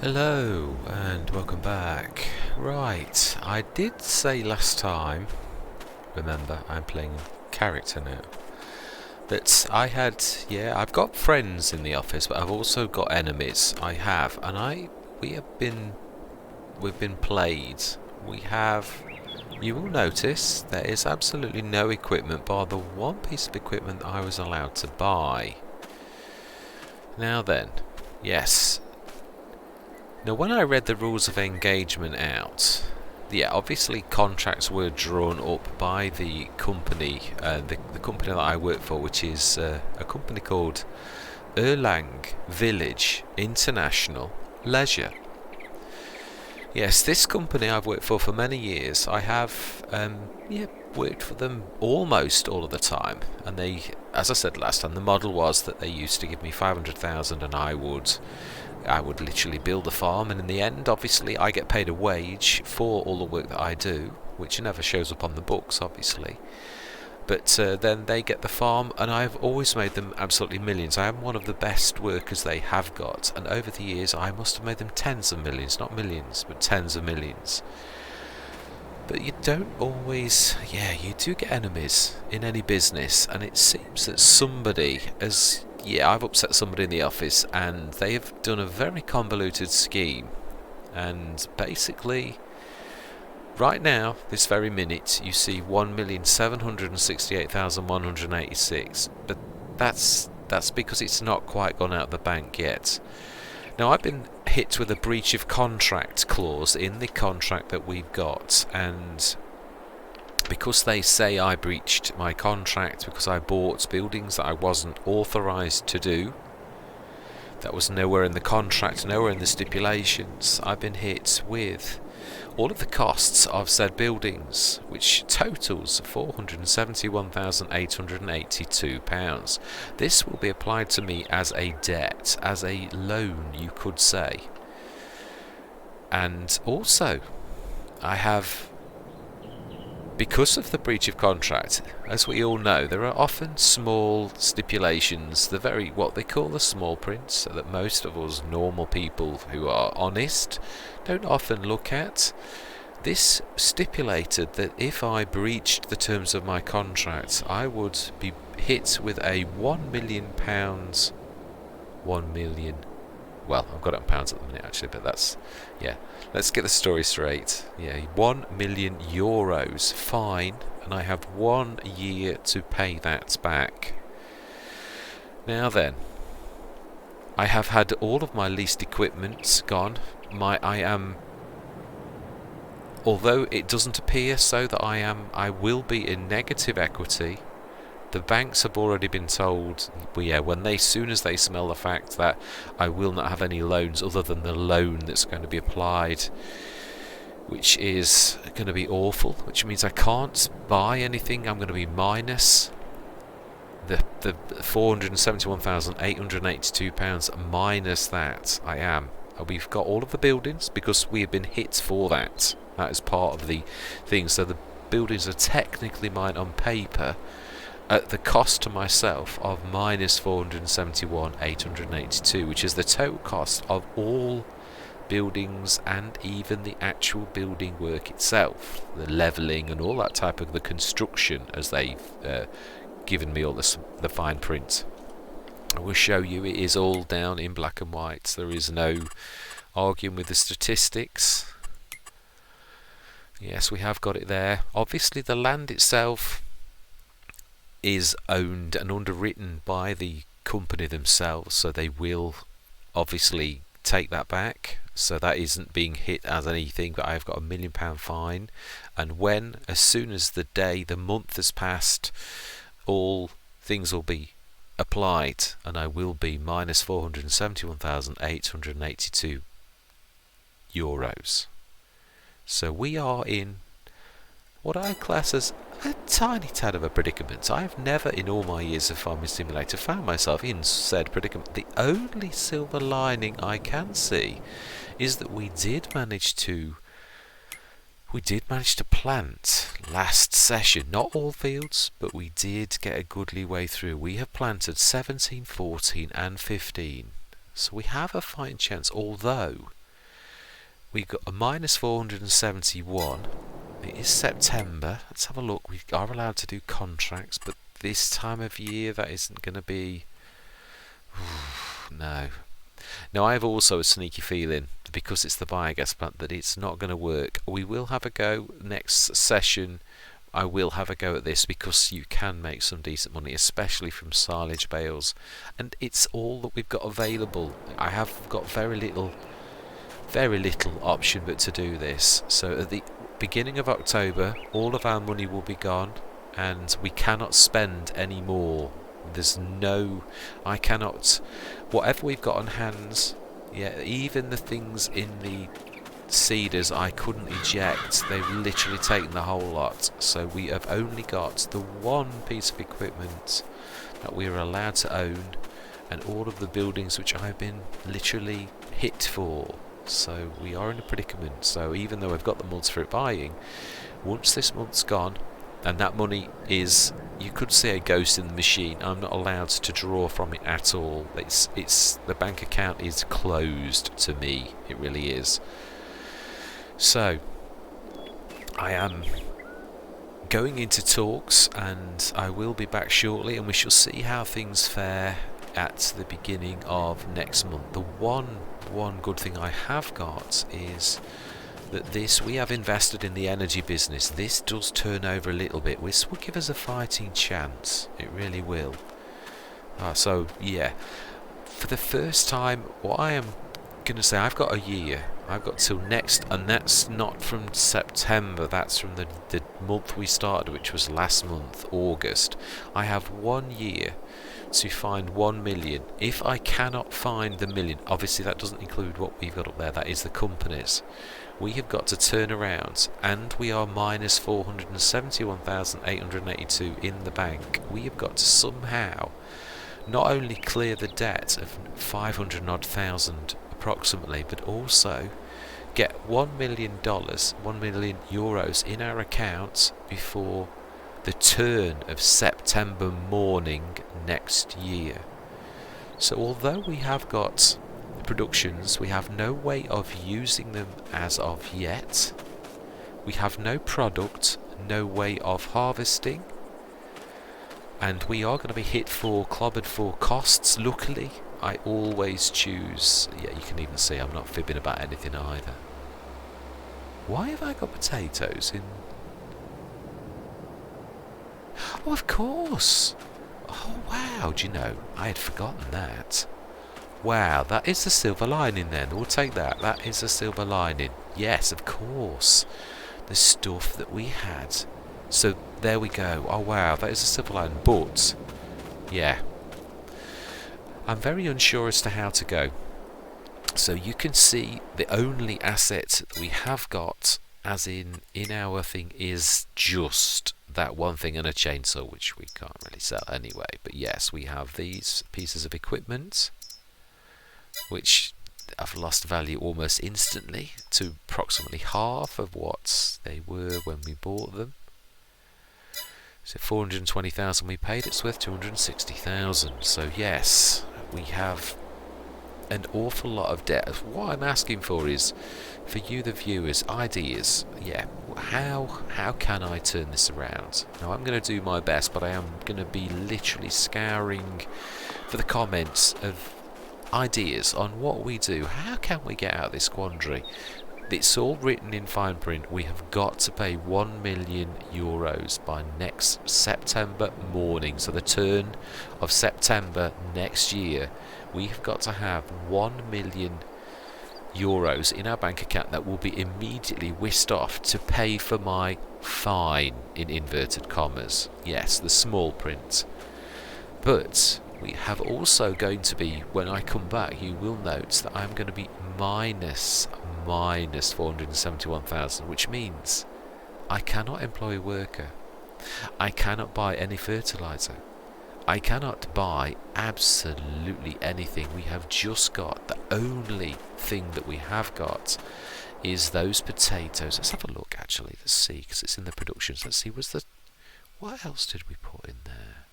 Hello and welcome back. Right, I did say last time, remember I'm playing character now, that I've got friends in the office, but I've also got enemies. We've been played. You will notice there is absolutely no equipment bar the one piece of equipment that I was allowed to buy. Now then, yes. Now, when I read the rules of engagement out, obviously contracts were drawn up by the company, the company that I work for, which is a company called Erlang Village International Leisure. Yes, this company I've worked for many years. I have worked for them almost all of the time, and they, as I said last time, the model was that they used to give me 500,000 and I would literally build a farm, and in the end obviously I get paid a wage for all the work that I do, which never shows up on the books obviously, but then they get the farm, and I've always made them absolutely millions. I am one of the best workers they have got, and over the years I must have made them tens of millions, not millions, but tens of millions. But you don't always, you do get enemies in any business, and it seems that I've upset somebody in the office, and they have done a very convoluted scheme. And basically, right now, this very minute, you see 1,768,186, but that's because it's not quite gone out the bank yet. Now, I've been hit with a breach of contract clause in the contract that we've got, and because they say I breached my contract because I bought buildings that I wasn't authorised to do, that was nowhere in the contract, nowhere in the stipulations, I've been hit with all of the costs of said buildings, which totals £471,882. This will be applied to me as a debt, as a loan, you could say. And also, I have, because of the breach of contract, as we all know, there are often small stipulations, what they call the small print, so that most of us normal people who are honest don't often look at. This stipulated that if I breached the terms of my contract, I would be hit with a £1 million, well, I've got it in pounds at the minute actually, but let's get the story straight. €1 million fine, and I have 1 year to pay that back. Now then, I have had all of my leased equipment gone. Although it doesn't appear so that I will be in negative equity. The banks have already been told, soon as they smell the fact that I will not have any loans other than the loan that's going to be applied, which is going to be awful, which means I can't buy anything. I'm going to be minus the £471,882 minus that. We've got all of the buildings because we have been hit for that. That is part of the thing. So the buildings are technically mine on paper, at the cost to myself of minus 471,882, which is the total cost of all buildings and even the actual building work itself, the levelling and all that type of the construction, as they've given me all the fine print. I will show you it is all down in black and white. There is no arguing with the statistics. Yes, we have got it there. Obviously the land itself is owned and underwritten by the company themselves, so they will obviously take that back, so that isn't being hit as anything, but I've got a £1 million fine, and as soon as the month has passed, all things will be applied, and I will be minus €471,882. So we are in what I class as a tiny tad of a predicament. I have never in all my years of Farming Simulator found myself in said predicament. The only silver lining I can see is that we did manage to plant last session. Not all fields, but we did get a goodly way through. We have planted 17, 14 and 15. So we have a fighting chance, although We got a minus 471. It is September. Let's have a look. We are allowed to do contracts, but this time of year that isn't going to be. No. Now I have also a sneaky feeling, because it's the biogas plant, that it's not going to work. We will have a go next session. I will have a go at this, because you can make some decent money, especially from silage bales, and it's all that we've got available. I have got very little option but to do this. So at the beginning of October, all of our money will be gone, and we cannot spend any more. I cannot, whatever we've got on hands, yeah, even the things in the seeders I couldn't eject. They've literally taken the whole lot. So we have only got the one piece of equipment that we are allowed to own, and all of the buildings which I've been literally hit for. So we are in a predicament. So even though I've got the months for it buying, once this month's gone, and that money is, you could say, a ghost in the machine. I'm not allowed to draw from it at all. It's the bank account is closed to me. It really is. So I am going into talks, and I will be back shortly, and we shall see how things fare at the beginning of next month. The one good thing I have got is that we have invested in the energy business. This does turn over a little bit. This will give us a fighting chance. It really will. So yeah, for the first time, what I am going to say, I've got a year. I've got till next, and that's not from September, that's from the month we started, which was last month, August. I have 1 year to find 1 million. If I cannot find the million, obviously that doesn't include what we've got up there, that is the companies. We have got to turn around, and we are minus 471,882 in the bank. We have got to somehow not only clear the debt of 500 odd thousand approximately, but also get $1 million, €1 million in our accounts before the turn of September morning next year. So although we have got productions, we have no way of using them as of yet. We have no product, no way of harvesting, and we are going to be clobbered for costs. Luckily, I always choose, yeah, you can even see I'm not fibbing about anything either. Why have I got potatoes in? Oh, of course. Oh, wow, do you know, I had forgotten that. Wow, that is the silver lining then. We'll take that. That is the silver lining. Yes, of course. The stuff that we had. So there we go. Oh, wow, that is the silver lining. But, yeah, I'm very unsure as to how to go. So you can see the only asset that we have got, as in our thing, is just that one thing and a chainsaw, which we can't really sell anyway. But yes, we have these pieces of equipment, which have lost value almost instantly to approximately half of what they were when we bought them. So 420,000 we paid, it's worth 260,000. So yes, we have an awful lot of debt. What I'm asking for is, for you the viewers, ideas. Yeah, how can I turn this around? Now I'm going to do my best, but I am going to be literally scouring for the comments of ideas on what we do. How can we get out of this quandary? It's all written in fine print. We have got to pay €1 million by next September morning. So the turn of September next year, we have got to have €1 million in our bank account that will be immediately whisked off to pay for my fine, in inverted commas. Yes, the small print. But we have also going to be, when I come back, you will note that I'm going to be minus 471,000, which means I cannot employ a worker. I cannot buy any fertilizer. I cannot buy absolutely anything. We have just got, the only thing that we have got is those potatoes. Let's have a look actually, let's see, because it's in the productions. Let's see, what else did we put in there?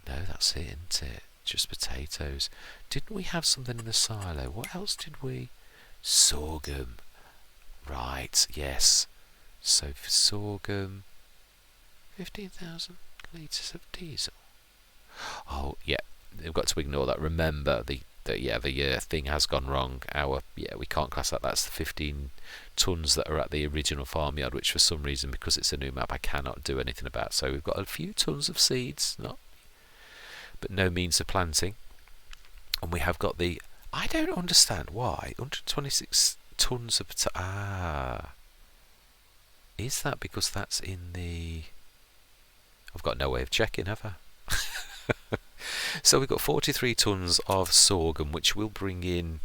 No, that's it, isn't it? Just potatoes. Didn't we have something in the silo? What else did we? Sorghum. Right, yes. So for sorghum, 15,000 litres of diesel. Oh, yeah, we've got to ignore that. Remember, the thing has gone wrong. We can't class that. That's the 15 tons that are at the original farmyard, which for some reason, because it's a new map, I cannot do anything about. So we've got a few tons of seeds, but no means of planting. And we have got I don't understand why 126 tons of is that because that's in the... I've got no way of checking, have I? So we've got 43 tons of sorghum, which will bring in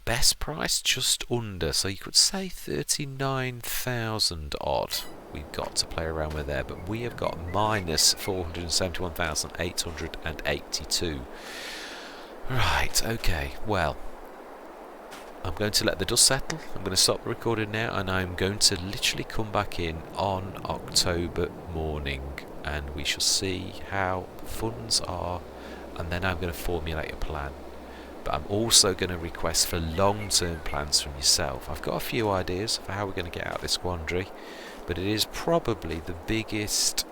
best price just under, so you could say 39,000 odd. We've got to play around with there, but we have got minus 471,882. Right, okay, well, I'm going to let the dust settle. I'm going to stop the recording now, and I'm going to literally come back in on October morning, and we shall see how funds are, and then I'm going to formulate a plan. But I'm also going to request for long-term plans from yourself. I've got a few ideas for how we're going to get out of this quandary, but it is probably the biggest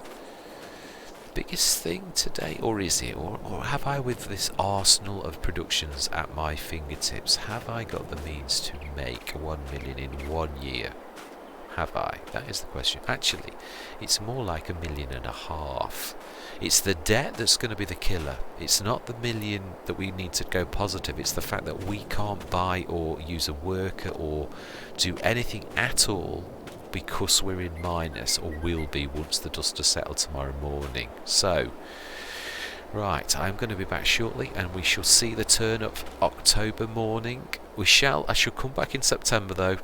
thing today, or is it? Or have I, with this arsenal of productions at my fingertips, have I got the means to make 1 million in 1 year? Have I? That is the question. Actually, it's more like 1.5 million. It's the debt that's going to be the killer. It's not the million that we need to go positive. It's the fact that we can't buy or use a worker or do anything at all because we're in minus, or will be once the dust has settled tomorrow morning. So, right, I'm going to be back shortly, and we shall see the turn up October morning. I shall come back in September though.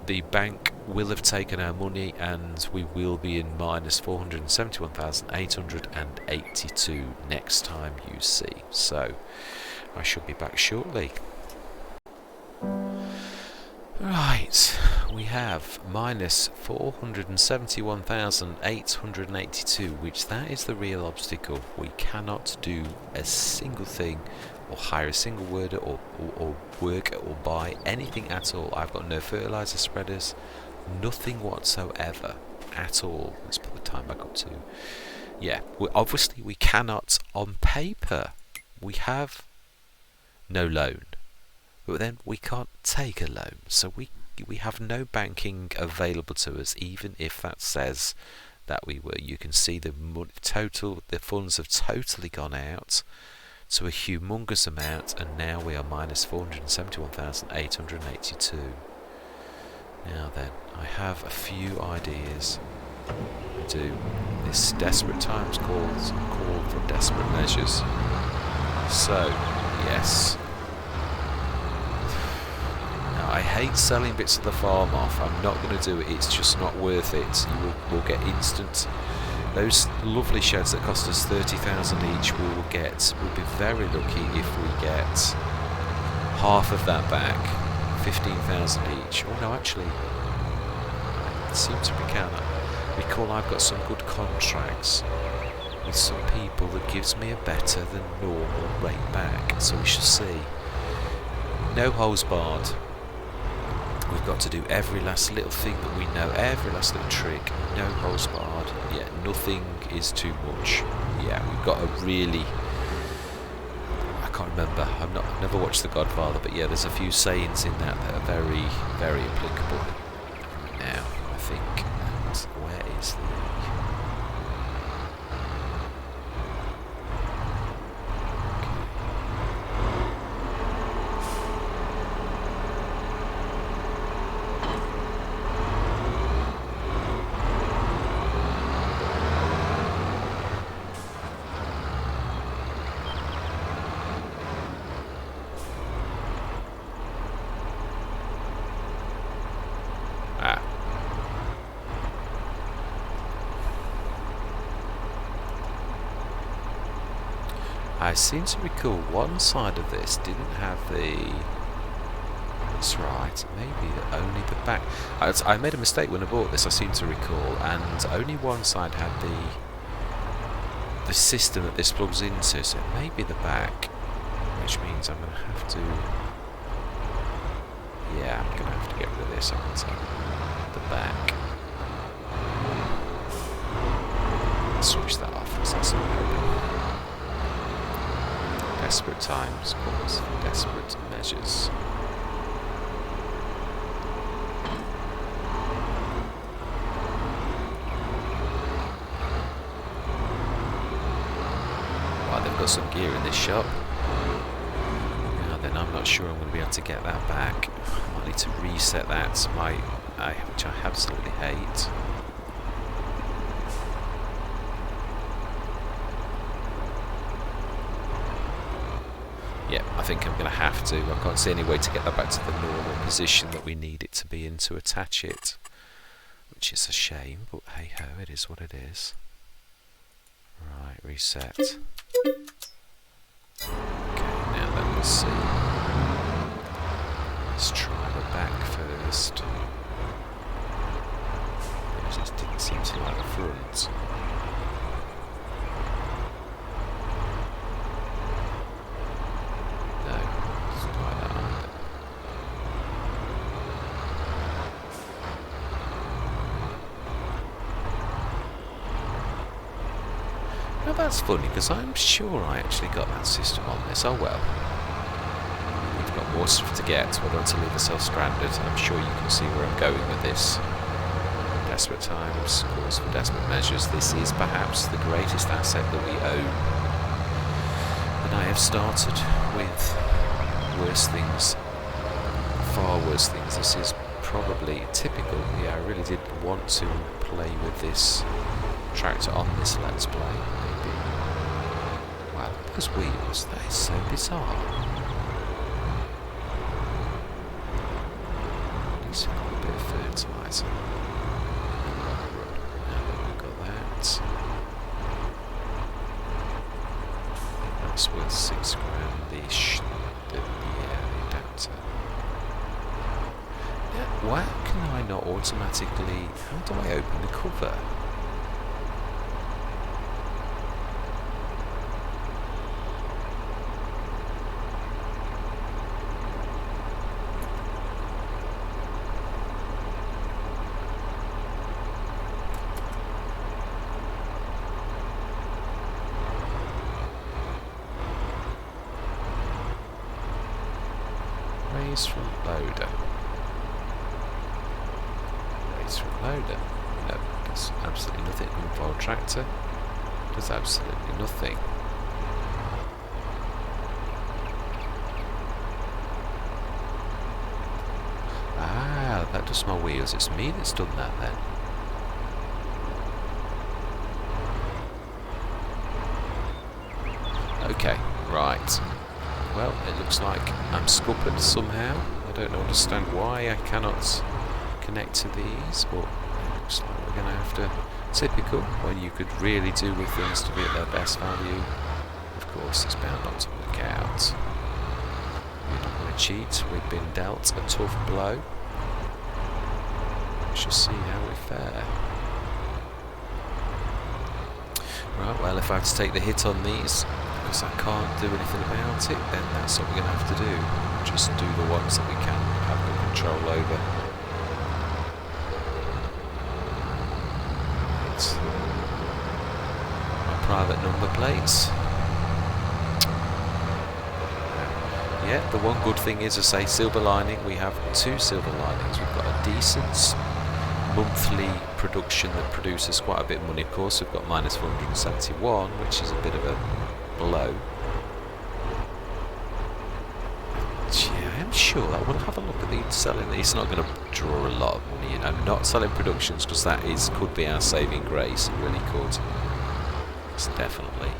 The bank will have taken our money, and we will be in minus 471,882 next time you see. So, I shall be back shortly. Right, we have minus 471,882, which that is the real obstacle. We cannot do a single thing, or hire a single worker, or work or buy anything at all. I've got no fertilizer spreaders, nothing whatsoever at all. Let's put the time back up to... Yeah, obviously we cannot, on paper, we have no loan. But then we can't take a loan, so we have no banking available to us, even if that says that we were. You can see the funds have totally gone out to a humongous amount, and now we are minus 471,882. Now then, I have a few ideas. Do this desperate times call for desperate measures. So, yes. I hate selling bits of the farm off. I'm not going to do it. It's just not worth it. We'll get instant. Those lovely sheds that cost us 30,000 each, we'll be very lucky if we get half of that back, 15,000 each. Oh no, actually, I seem to recall I've got some good contracts with some people that gives me a better than normal rate back. So we shall see. No holes barred. We've got to do every last little thing that we know, every last little trick. No holes barred. Yeah, nothing is too much. Yeah, we've got a really... I can't remember. I've never watched The Godfather, but yeah, there's a few sayings in that are very, very applicable. Now, I think, where is the... I seem to recall one side of this didn't have the... That's right, maybe only the back. I made a mistake when I bought this, I seem to recall, and only one side had the system that this plugs into, so it may be the back, which means I'm going to have to Yeah, I'm gonna have to get rid of this, aren't I? The back. Switch that off because that's not open. Desperate times calls for desperate measures. Well, they've got some gear in this shop. Now then, I'm not sure I'm going to be able to get that back. I might need to reset that, which I absolutely hate. Yeah, I think I'm going to have to. I can't see any way to get that back to the normal position that we need it to be in to attach it. Which is a shame, but hey ho, it is what it is. Right, reset. Okay, now then we'll see. Let's try the back first. It just didn't seem to like the front. Now that's funny because I'm sure I actually got that system on this. Oh well. We've got more stuff to get. We don't want to leave ourselves stranded. I'm sure you can see where I'm going with this. Desperate times calls for desperate measures. This is perhaps the greatest asset that we own. And I have started with worse things. Far worse things. This is probably typical. Yeah, I really did want to play with this tractor on this Let's Play. Maybe. Wow, those wheels, that is so bizarre. At least we've got a bit of fertiliser. Now that we've got that. That's worth £6 grand-ish. Yeah, the adapter. Yeah, why can I not automatically... How do I open the cover? Raise front loader. Raise front loader. No, does absolutely nothing. Control tractor. Does absolutely nothing. Ah, that does my wheels. It's me that's done that then. Okay, right. Well, it looks like I'm scuppered somehow. I don't understand why I cannot connect to these, but it looks like we're going to have to... Typical, when you could really do with things to be at their best value. Of course, it's bound not to work out. We're not going to cheat. We've been dealt a tough blow. We shall see how we fare. Right, well, if I have to take the hit on these, because I can't do anything about it, then that's what we're going to have to do. Just do the ones that we can have the control over. Right. My private number plates. Yeah, the one good thing is, I say, silver lining. We have 2 silver linings. We've got a decent monthly production that produces quite a bit of money. Of course, we've got minus 471, which is a bit of a blow. Yeah, I'm sure I will have a look at these selling. It's not going to draw a lot of money, you know. Not selling productions, because that could be our saving grace. It really could. It's definitely.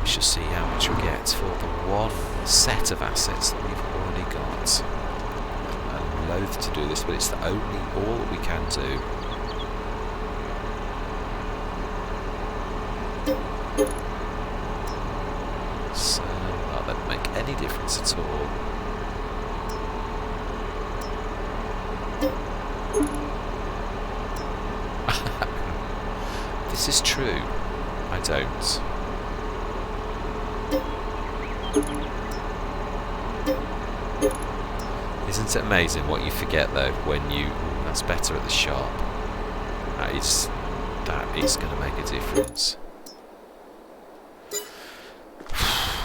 We shall see how much we get for the one set of assets that we've already got. I'm loath to do this, but it's all that we can do. So, that doesn't make any difference at all. This is true. I don't. Isn't It's amazing what you forget though when you. That's better at the sharp. That is going to make a difference.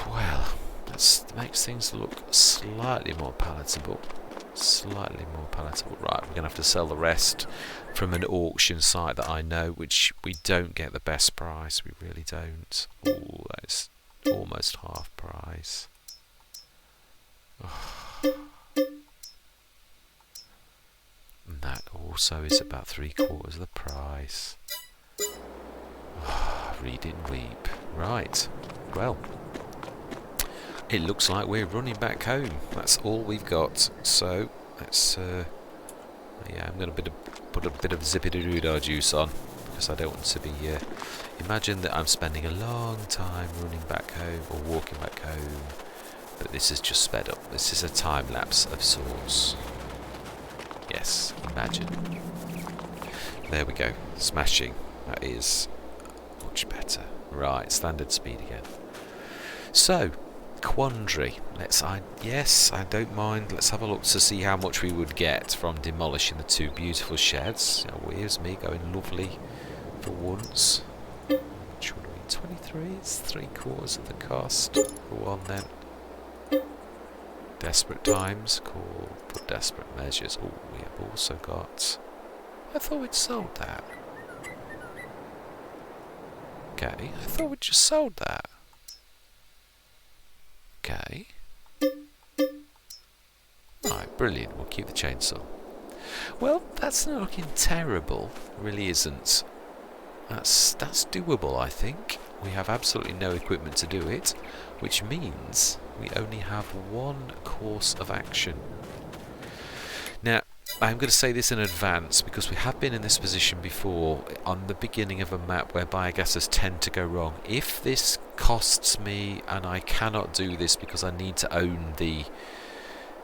Well, that makes things look slightly more palatable. Slightly more palatable. Right, we're going to have to sell the rest from an auction site that I know, which we don't get the best price. We really don't. Oh, that's almost half price. Oh. And that also is about 3/4 of the price. Oh, read it and weep. Right, well, it looks like we're running back home. That's all we've got. So let's, yeah, I'm going to put a bit of zippity-doo-dah juice on because I don't want to be. Imagine that I'm spending a long time running back home or walking back home, but this is just sped up. This is a time lapse of sorts. Yes, imagine. There we go. Smashing. That is much better. Right, standard speed again. So, quandary. Yes, I don't mind. Let's have a look to see how much we would get from demolishing the two beautiful sheds. Oh, here's me going lovely for once. Which one are we? 23? It's 3/4 of the cost. Go on then. Desperate times. Cool. Put desperate measures. Oh, we have also got. I thought we'd sold that. Okay, I thought we'd just sold that. Okay. Right, brilliant. We'll keep the chainsaw. Well, that's not looking terrible. It really isn't. That's doable, I think. We have absolutely no equipment to do it, which means we only have one course of action. Now, I'm going to say this in advance because we have been in this position before on the beginning of a map where biogases tend to go wrong. If this costs me and I cannot do this because I need to own the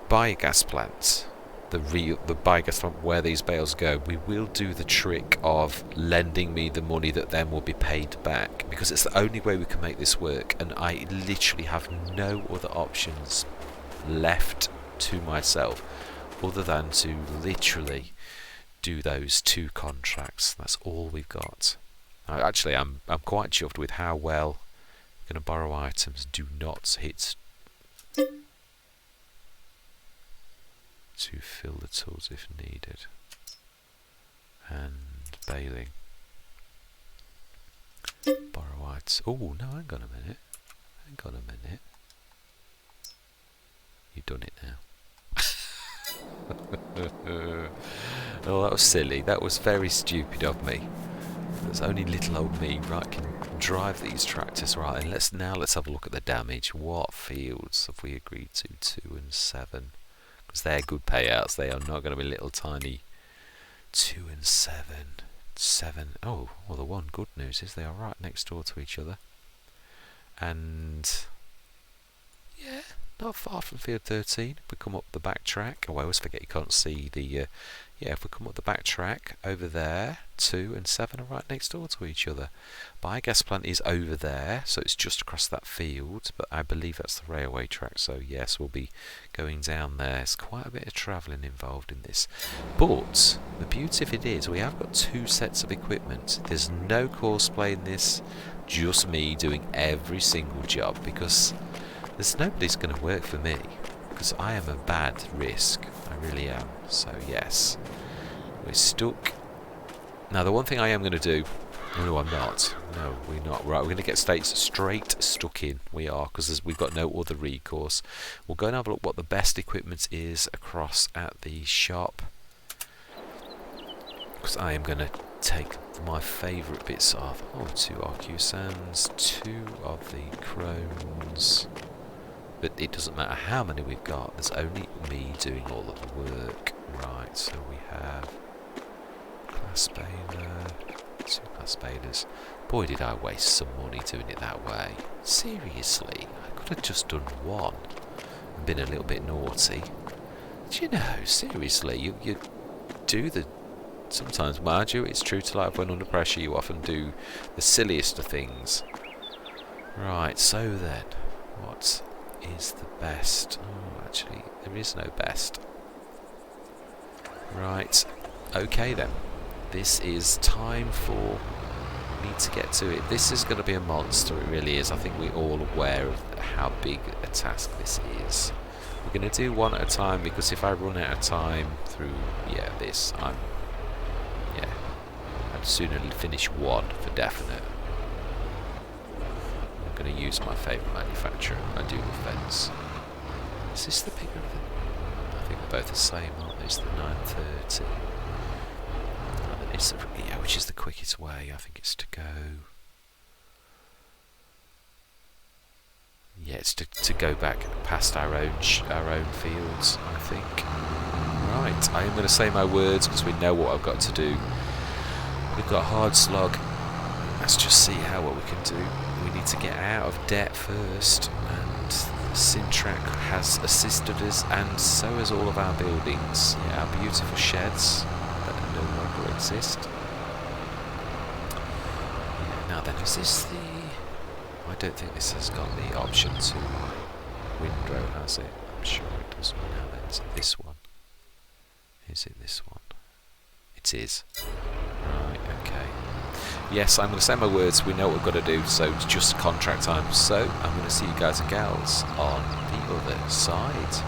biogas plant, the biogas plant where these bales go, we will do the trick of lending me the money that then will be paid back, because it's the only way we can make this work, and I literally have no other options left to myself other than to literally do those two contracts. That's all we've got. Actually, I'm quite chuffed with how well I'm going to borrow items do not hit to fill the tools if needed. And baling. Borrow items. Oh no, hang on a minute. Hang on a minute. You've done it now. Oh, that was silly. That was very stupid of me. There's only little old me, right, can drive these tractors right. And let's have a look at the damage. What fields have we agreed to? 2 and 7. Because they're good payouts. They are not going to be little tiny 2 and 7. 7. Oh, well, the one good news is they are right next door to each other. And yeah, not far from field 13. If we come up the back track, oh, I always forget you can't see the. Yeah, if we come up the back track over there, 2 and 7 are right next door to each other. Biogas plant is over there, so it's just across that field, but I believe that's the railway track, so yes, we'll be going down there. There's quite a bit of travelling involved in this. But the beauty of it is we have got 2 sets of equipment. There's no courseplay in this, just me doing every single job, because there's nobody's going to work for me, because I am a bad risk. I really am. So yes, we're stuck. Now the one thing I am going to do, no I'm not, no we're not, right, we're going to get straight stuck in, we are, because we've got no other recourse. We'll go and have a look what the best equipment is across at the shop, because I am going to take my favourite bits of, 2 RQ sands, 2 of the crones. But it doesn't matter how many we've got, there's only me doing all of the work. Right, so we have class baler, 2 class balers. Boy did I waste some money doing it that way. Seriously, I could have just done 1 and been a little bit naughty. Do you know, seriously, you do the... Sometimes, mind you, it's true to life, when under pressure you often do the silliest of things. Right, so then, what is the best? Oh, actually, there is no best. Right, okay then. This is time for me to get to it. This is going to be a monster, it really is. I think we're all aware of how big a task this is. We're going to do one at a time, because if I run out of time through, this, I'd sooner finish one for definite. I'm going to use my favourite manufacturer, I do the fence. Is this the bigger of them? I think they're both the same, aren't they? It's the 930. It's the, which is the quickest way? I think it's to go. Yeah, it's to go back past our own fields, I think. Right, I am going to say my words because we know what I've got to do. We've got a hard slog. Let's just see what we can do. We need to get out of debt first, and Sintrack has assisted us, and so has all of our buildings. Yeah, our beautiful sheds that no longer exist. Yeah, now then, is this the... I don't think this has got the option to windrow, has it? I'm sure it doesn't. Now then, is it this one? Is it this one? It is. Right, okay. Yes, I'm going to say my words, we know what we've got to do, so it's just contract time. So, I'm going to see you guys and gals on the other side.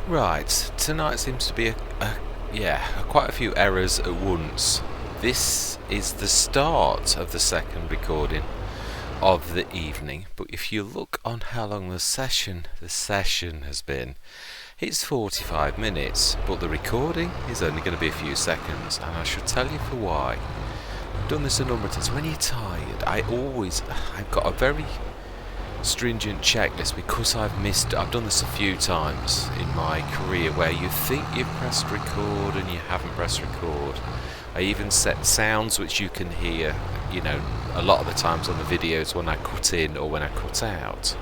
Right, tonight seems to be quite a few errors at once. This is the start of the second recording of the evening, but if you look on how long the session has been, it's 45 minutes, but the recording is only going to be a few seconds, and I should tell you for why. I've done this a number of times. When you're tired, I've got a very stringent checklist because I've done this a few times in my career where you think you've pressed record and you haven't pressed record. I even set sounds which you can hear, you know, a lot of the times on the videos when I cut in or when I cut out.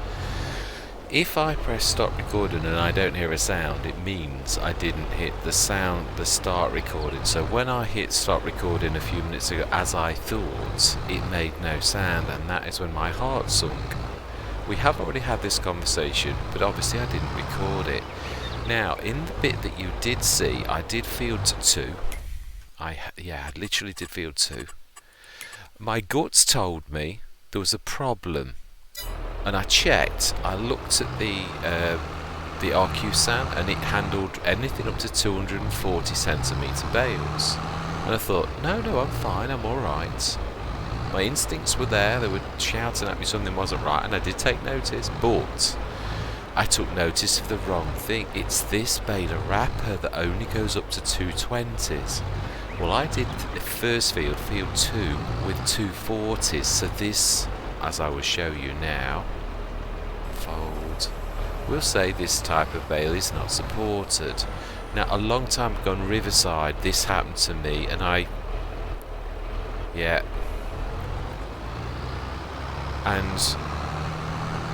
If I press stop recording and I don't hear a sound, it means I didn't hit the start recording. So when I hit stop recording a few minutes ago, as I thought, it made no sound, and that is when my heart sunk. We have already had this conversation, but obviously I didn't record it. Now, in the bit that you did see, I did field 2. I literally did field 2. My guts told me there was a problem, and I checked. I looked at the RQ SAN, and it handled anything up to 240 centimetre bales. And I thought, no, I'm fine, I'm alright. My instincts were there, they were shouting at me something wasn't right, and I did take notice, but I took notice of the wrong thing. It's this baler wrapper that only goes up to 220s. Well, I did the first field 2, with 240s, so this, as I will show you now, fold, we'll say this type of bale is not supported. Now, a long time ago on Riverside, this happened to me, and and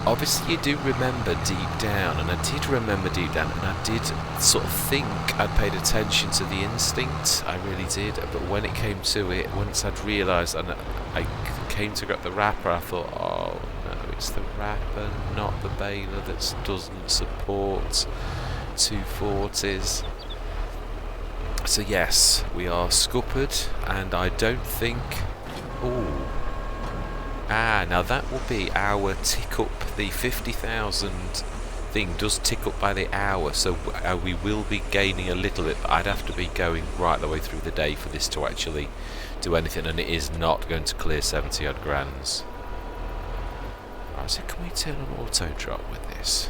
obviously you do remember deep down, and I did remember deep down, and I did sort of think I'd paid attention to the instinct, I really did, but when it came to it, once I'd realised and I came to grab the wrapper, I thought, oh no, it's the wrapper, not the baler that doesn't support 240s. So yes, we are scuppered, and I don't think, now that will be our tick up. The 50,000 thing does tick up by the hour, so we will be gaining a little bit, but I'd have to be going right the way through the day for this to actually do anything, and it is not going to clear 70 odd grands. Right, so can we turn on auto drop with this?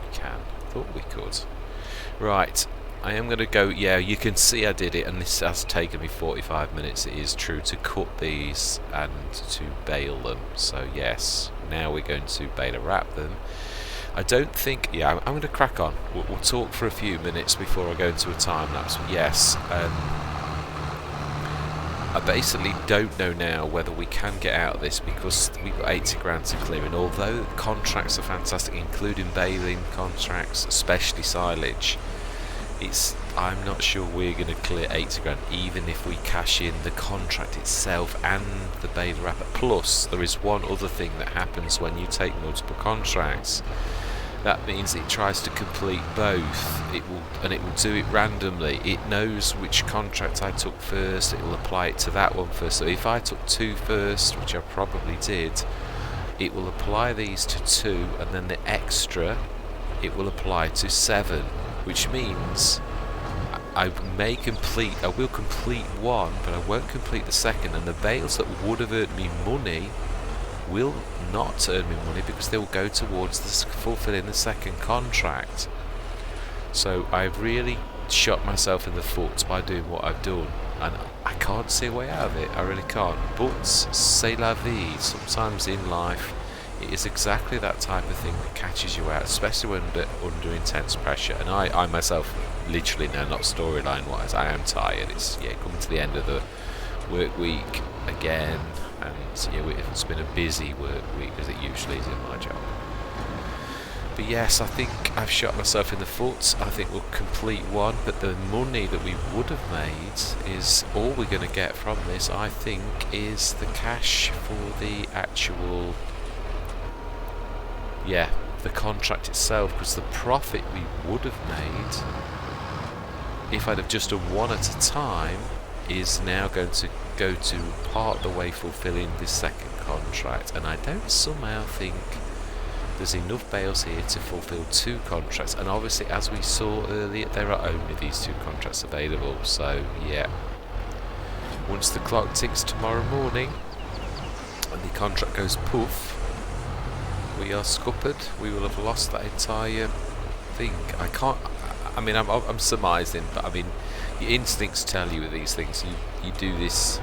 We can. Thought we could. Right. I am going to go, you can see I did it, and this has taken me 45 minutes, it is true, to cut these and to bale them. So yes, now we're going to baler wrap them. I don't think, I'm going to crack on. We'll talk for a few minutes before I go into a time lapse. Yes, I basically don't know now whether we can get out of this, because we've got 80 grand to clear, and although contracts are fantastic, including baling contracts, especially silage, I'm not sure we're going to clear 80 grand even if we cash in the contract itself and the baler wrapper. Plus, there is one other thing that happens when you take multiple contracts. That means it tries to complete both. It will do it randomly. It knows which contract I took first. It will apply it to that one first. So if I took 2 first, which I probably did, it will apply these to 2, and then the extra it will apply to 7. Which means I will complete one, but I won't complete the second, and the bales that would have earned me money will not earn me money because they will go towards fulfilling the second contract. So I've really shot myself in the foot by doing what I've done, and I can't see a way out of it, I really can't. But c'est la vie, sometimes in life it is exactly that type of thing that catches you out, especially when under intense pressure. And I myself, literally now, not storyline wise, I am tired. It's coming to the end of the work week again, and yeah, it's been a busy work week as it usually is in my job. But yes, I think I've shot myself in the foot. I think we'll complete one, but the money that we would have made is all we're going to get from this, I think, is the cash for the actual, yeah, the contract itself, because the profit we would have made if I'd have just done one at a time is now going to go to part the way fulfilling this second contract, and I don't somehow think there's enough bales here to fulfill 2 contracts, and obviously as we saw earlier there are only these 2 contracts available. So yeah, once the clock ticks tomorrow morning and the contract goes poof, we are scuppered. We will have lost that entire thing. I mean I'm surmising, but I mean your instincts tell you with these things. You do this,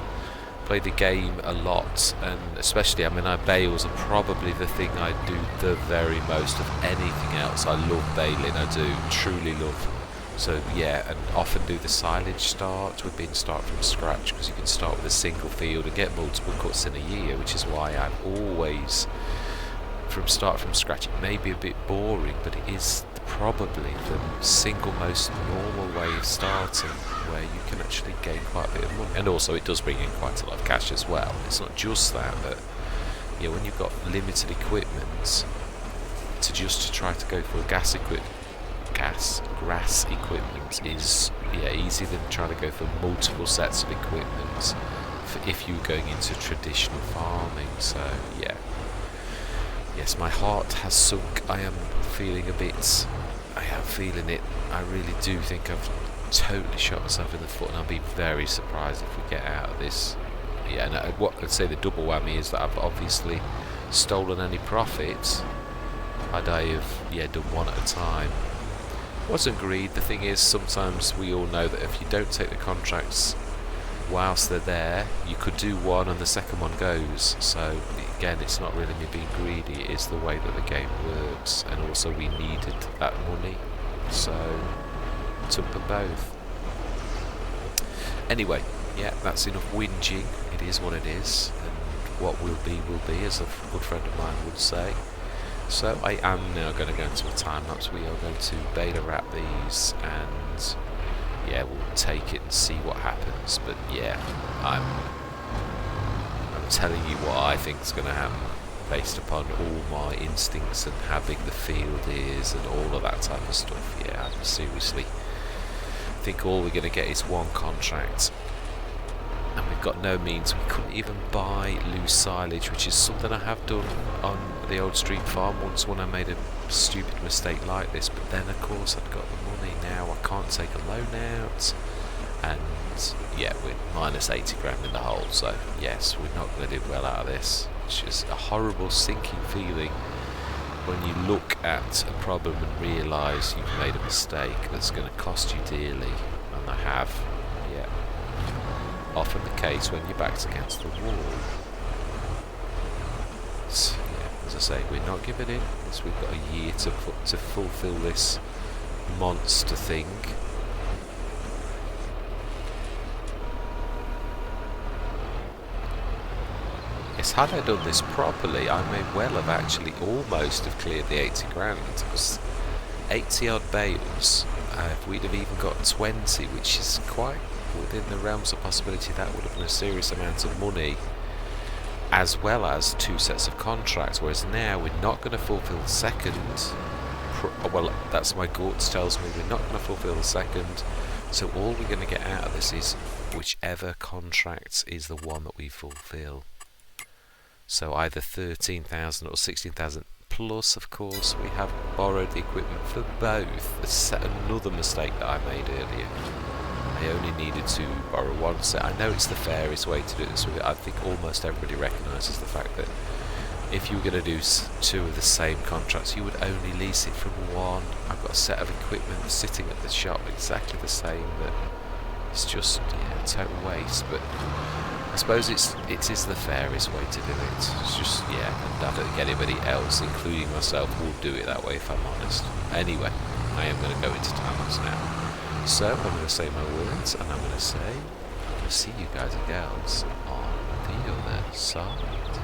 play the game a lot, and especially, I mean, bales are probably the thing I do the very most of anything else. I love baling, I do, truly love. So yeah, and often do the silage start with being start from scratch, because you can start with a single field and get multiple cuts in a year, which is why I've always start from scratch. It may be a bit boring, but it is probably the single most normal way of starting, where you can actually gain quite a bit of money, and also it does bring in quite a lot of cash as well. It's not just that, but yeah, when you've got limited equipment, to try to go for grass equipment is easier than trying to go for multiple sets of equipment if you're going into traditional farming. So yeah, yes, my heart has sunk. I am feeling it. I really do think I've totally shot myself in the foot, and I'll be very surprised if we get out of this. Yeah, and what I'd say the double whammy is that I've obviously stolen any profits. I have done one at a time. Wasn't greed. The thing is, sometimes we all know that if you don't take the contracts whilst they're there, you could do one and the second one goes. So again, it's not really me being greedy, it is the way that the game works, and also we needed that money, so took them both. Anyway, yeah, that's enough whinging. It is what it is, and what will be, as a good friend of mine would say. So I am now going to go into a time lapse. We are going to beta wrap these, and yeah, we'll take it and see what happens. But yeah, I'm telling you what I think is going to happen based upon all my instincts and how big the field is and all of that type of stuff. Yeah, I seriously think all we're going to get is one contract, and we've got no means. We couldn't even buy loose silage, which is something I have done on the old street farm once when I made a stupid mistake like this, but then of course I'd got the money. Now I can't take a loan out, and yeah, we're minus 80 grand in the hole. So yes, we're not going to do well out of this. It's just a horrible sinking feeling when you look at a problem and realise you've made a mistake that's going to cost you dearly, and I have. Yeah, often the case when your back's against the wall. So, yeah, as I say, we're not giving in, because we've got a year to fulfil this monster thing. Yes, had I done this properly, I may well have actually almost have cleared the 80 grand, because 80 odd bales, if we'd have even got 20, which is quite within the realms of possibility, that would have been a serious amount of money, as well as 2 sets of contracts. Whereas now we're not going to fulfill the second. Well, that's my gut tells me we're not going to fulfill the second, so all we're going to get out of this is whichever contract is the one that we fulfill. So either 13,000 or 16,000, plus of course we have borrowed the equipment for both. That's another mistake that I made earlier. I only needed to borrow one set. I know it's the fairest way to do this. I think almost everybody recognises the fact that if you were going to do 2 of the same contracts, you would only lease it from one. I've got a set of equipment sitting at the shop exactly the same, but it's just a total waste. But I suppose it is the fairest way to do it. It's just, and I don't think anybody else, including myself, will do it that way, if I'm honest. Anyway, I am going to go into time lapse now. So I'm going to say my words, and I'm going to say will see you guys and girls on the other side.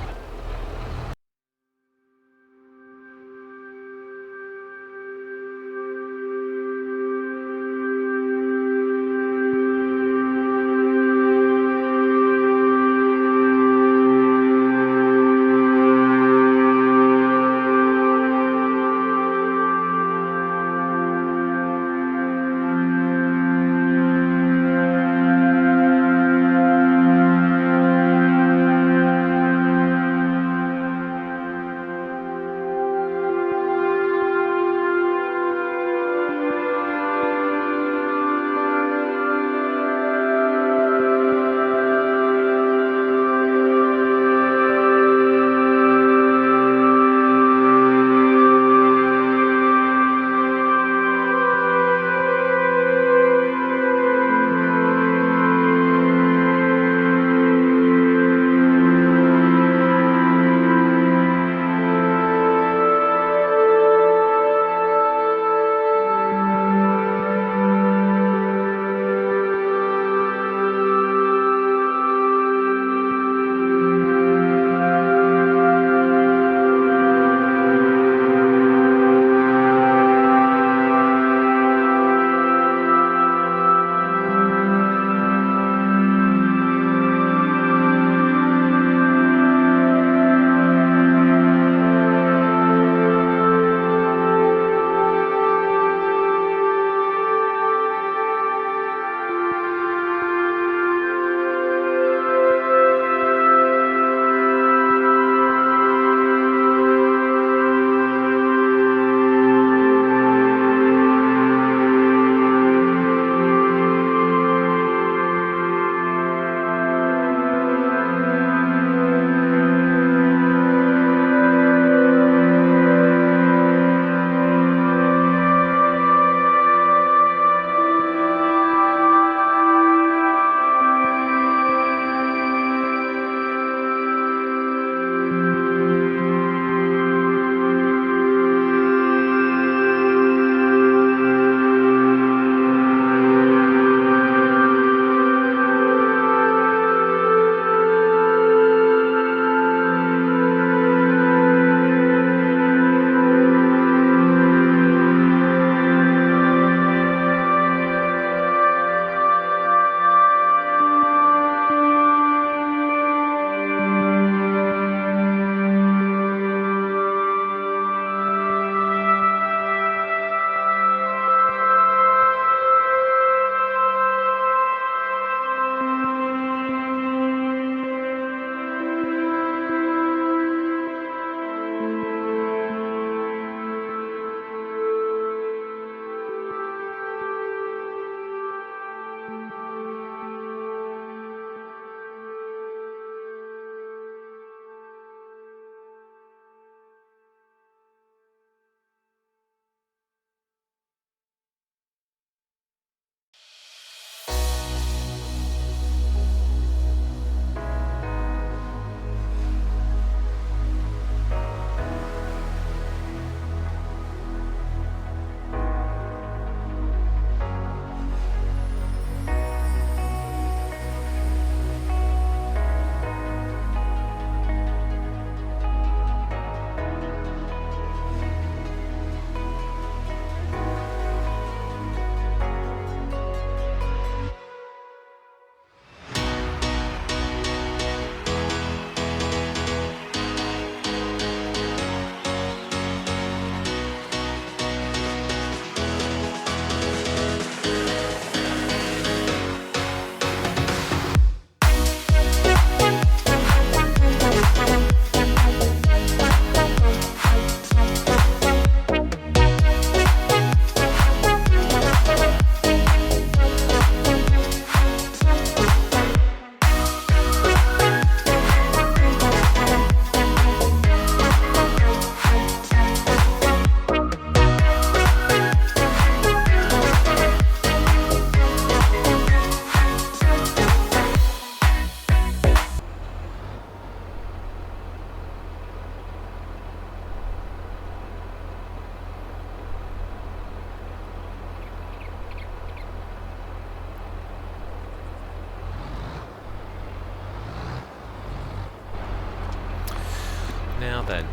Now then,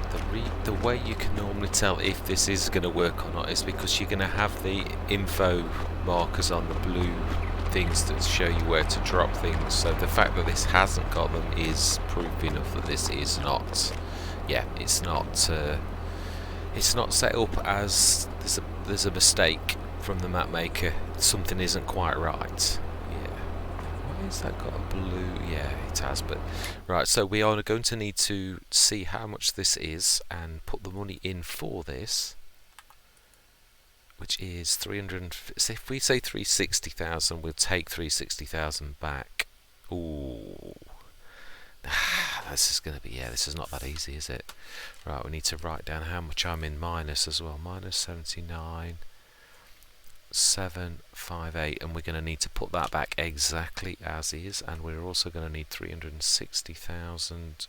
the way you can normally tell if this is going to work or not is because you're going to have the info markers on the blue things that show you where to drop things. So the fact that this hasn't got them is proof enough that this is not, yeah, it's not set up as there's a mistake from the map maker. Something isn't quite right. Has that got a blue? Yeah, it has. But right, so we are going to need to see how much this is and put the money in for this, which is 300. So if we say 360,000, we'll take 360,000 back. Ooh, this is going to be, yeah, this is not that easy, is it? Right, we need to write down how much I'm in minus as well. Minus 79. 758, and we're going to need to put that back exactly as is, and we're also going to need 360,000,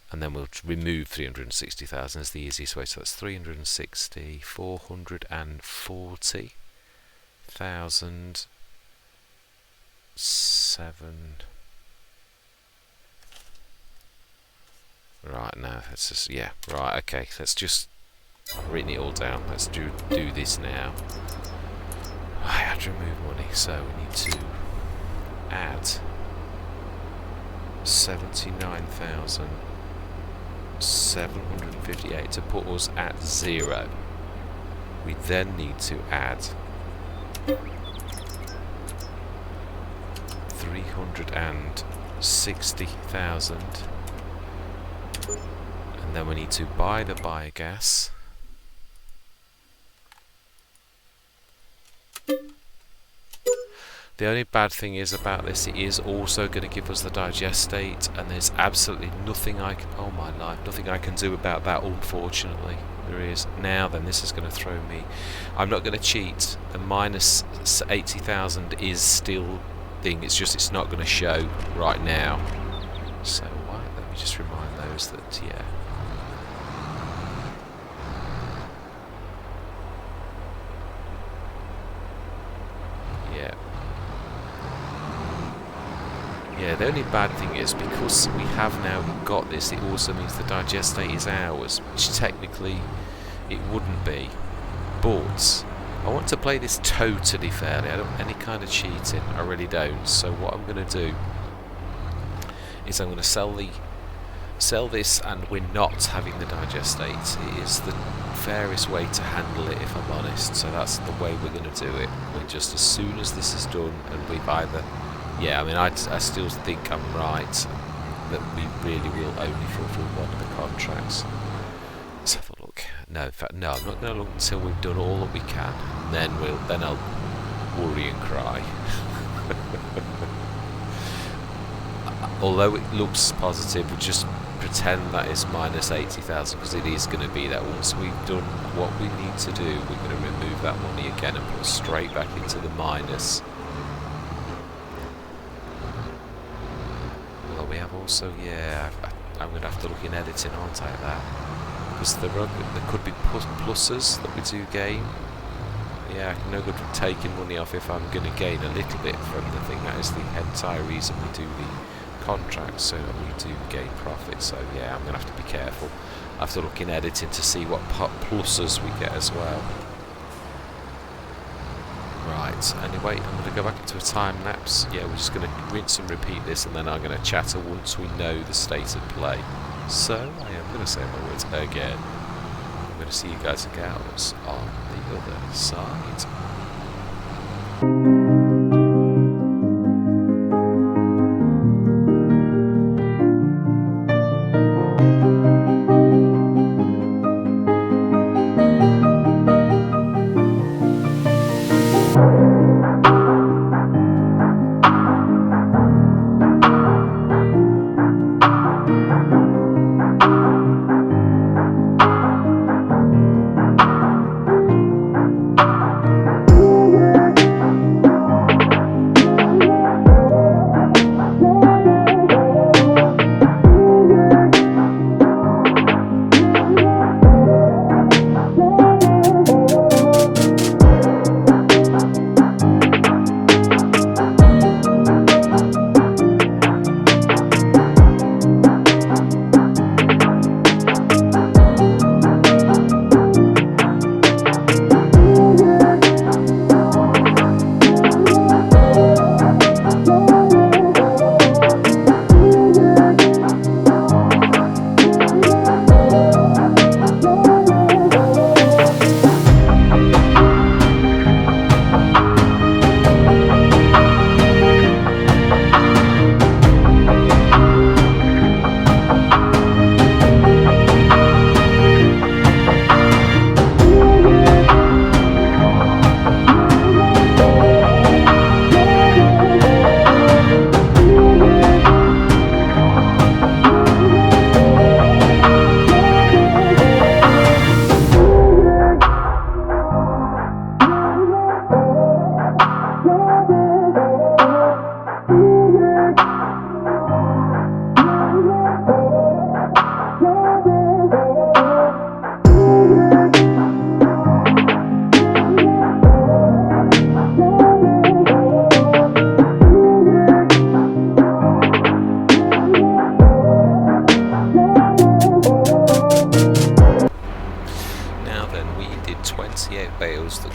and then we'll remove 360,000 as the easiest way. So that's 360, 440,000, 7. Right, now let's just, yeah, right, okay, let's just written it all down. Let's do this now. I had to remove money, so we need to add 79,758 to put us at 0. We then need to add 360,000, and then we need to buy the biogas. The only bad thing is about this, it is also going to give us the digestate, and there's absolutely nothing I can, oh my life, nothing I can do about that, unfortunately. There is. Now then, this is going to throw me. I'm not going to cheat. The minus 80,000 is still thing, it's just it's not going to show right now. So why? Let me just remind those that, yeah. Yeah, the only bad thing is because we have now got this, it also means the digestate is ours, which technically it wouldn't be. But I want to play this totally fairly. I don't want any kind of cheating. I really don't. So what I'm going to do is I'm going to sell this, and we're not having the digestate. It is the fairest way to handle it, if I'm honest. So that's the way we're going to do it. We're just, as soon as this is done, and we've either, yeah, I mean, I still think I'm right that we really will only fulfill one of the contracts. Let's have a look. No, in fact, no, I'm not going to look until we've done all that we can. Then I'll worry and cry. Although it looks positive, we just pretend that is minus 80,000, because it is going to be that. Once we've done what we need to do, we're going to remove that money again and put straight back into the minus. Well, we have also, yeah, I'm going to have to look in editing, aren't I, at that? Because there could be pluses that we do gain. Yeah, no good taking money off if I'm going to gain a little bit from the thing. That is the entire reason we do the contracts, so that we do gain profit. So yeah, I'm going to have to be careful. I have to look in editing to see what pluses we get as well. Right, anyway, I'm going to go back into a time lapse. Yeah, we're just going to rinse and repeat this, and then I'm going to chatter once we know the state of play. So, I am going to say my words again. I'm going to see you guys and gals on the other side.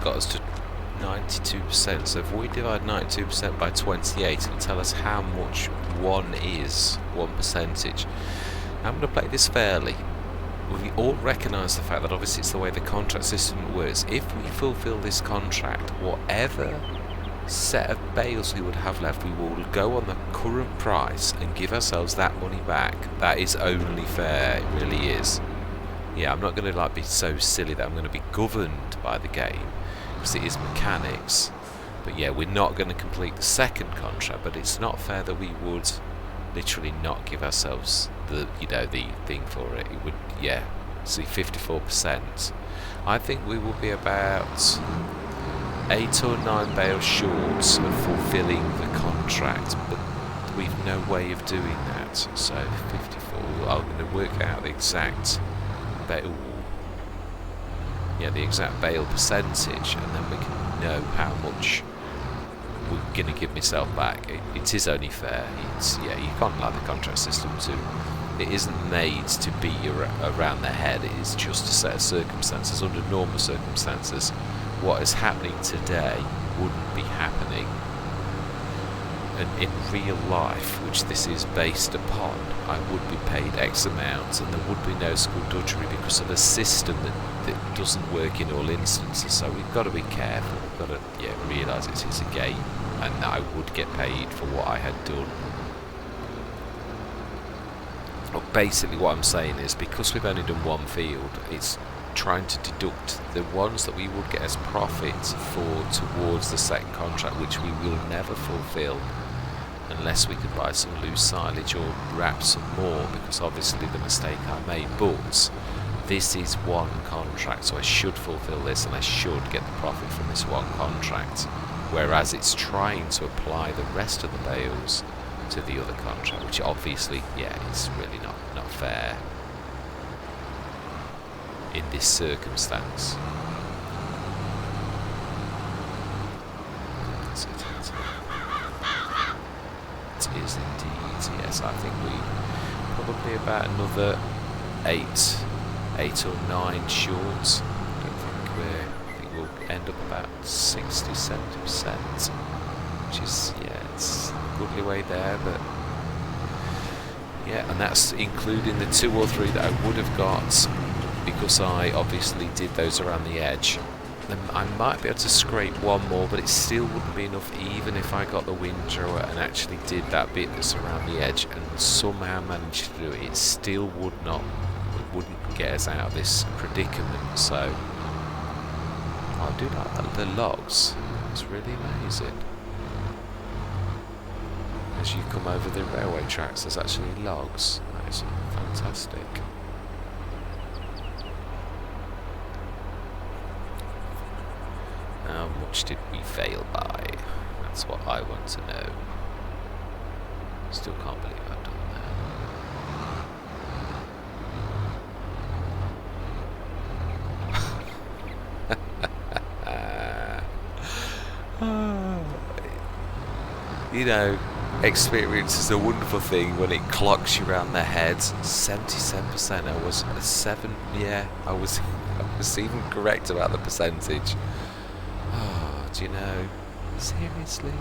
got us to 92%. So if we divide 92% by 28, it'll tell us how much 1 is, 1%. I'm going to play this fairly. We all recognise the fact that obviously it's the way the contract system works. If we fulfil this contract, whatever set of bales we would have left, we will go on the current price and give ourselves that money back. That is only fair, it really is. Yeah, I'm not going to like be so silly that I'm going to be governed by the game, because it is mechanics. But yeah, we're not going to complete the second contract, but it's not fair that we would literally not give ourselves the, you know, the thing for it. It would, yeah, see, 54%. I think we will be about 8 or 9 bales short of fulfilling the contract, but we've no way of doing that. So 54, I'm going to work out the exact bale, yeah, the exact bale percentage, and then we can know how much we're going to give myself back. It is only fair. It's, yeah, you can't like the contract system to. It isn't made to be around the head. It is just a set of circumstances. Under normal circumstances, what is happening today wouldn't be happening. And in real life, which this is based upon, I would be paid X amount, and there would be no skullduggery because of a system that doesn't work in all instances. So we've got to be careful. We've got to realise it's a game, and that I would get paid for what I had done. But basically what I'm saying is, because we've only done one field, it's trying to deduct the ones that we would get as profit for towards the second contract, which we will never fulfil unless we could buy some loose silage or wrap some more, because obviously the mistake I made. But this is one contract, so I should fulfil this and I should get the profit from this one contract, whereas it's trying to apply the rest of the bales to the other contract, which obviously, yeah, it's really not fair in this circumstance. It is indeed, yes. I think we probably about another 8 or 9 short. I think we'll end up about 60-70%, which is, yeah, it's a goodly way there, but yeah, and that's including the 2 or 3 that I would have got because I obviously did those around the edge. Then I might be able to scrape one more, but it still wouldn't be enough even if I got the windrower and actually did that bit that's around the edge and somehow managed to do it. It still wouldn't get us out of this predicament. So I do like the logs. It's really amazing. As you come over the railway tracks, there's actually logs. That is fantastic. How much did we fail by? That's what I want to know. Still can't believe I've done that. You know, experience is a wonderful thing when it clocks you around the head. 77%. I was 7. Yeah, I was even correct about the percentage. Oh, do you know? Seriously?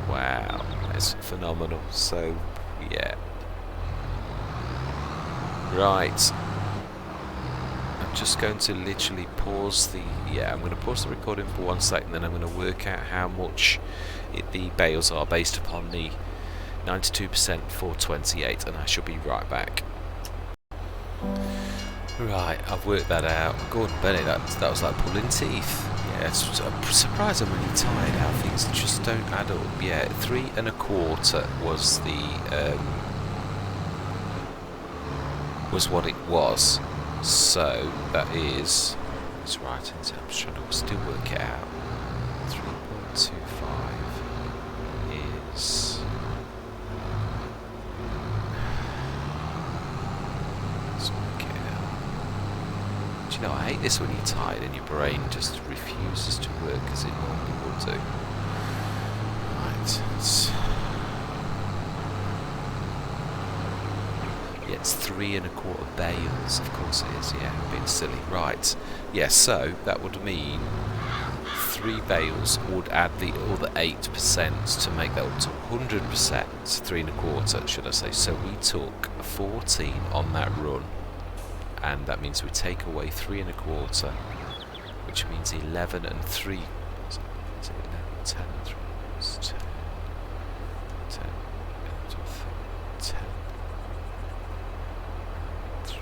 Wow, that's phenomenal. So, yeah. Right. I'm just going to literally pause the... Yeah, I'm going to pause the recording for 1 second, then I'm going to work out how much the bales are based upon the 92% for 28, and I shall be right back. Right, I've worked that out. Gordon Bennett, that was like pulling teeth. Yeah, I'm surprised I'm really tired how things just don't add up. Yeah, 3 1/4 was the was what it was. So that is, it's right. I'm just trying to still work it out. 3.25 is. Let's work it out. Do you know, I hate this when you're tired and your brain just refuses to work as it normally would do. Right. Yeah, it's 3 1/4 bales, of course it is, yeah, a bit silly. Right, yeah, so that would mean 3 bales would add the other 8% to make that up to 100%, 3 1/4 should I say. So we took 14 on that run, and that means we take away 3 1/4, which means 11 and 3. So 11, 10 and 3. It's 10, 10, 10, 3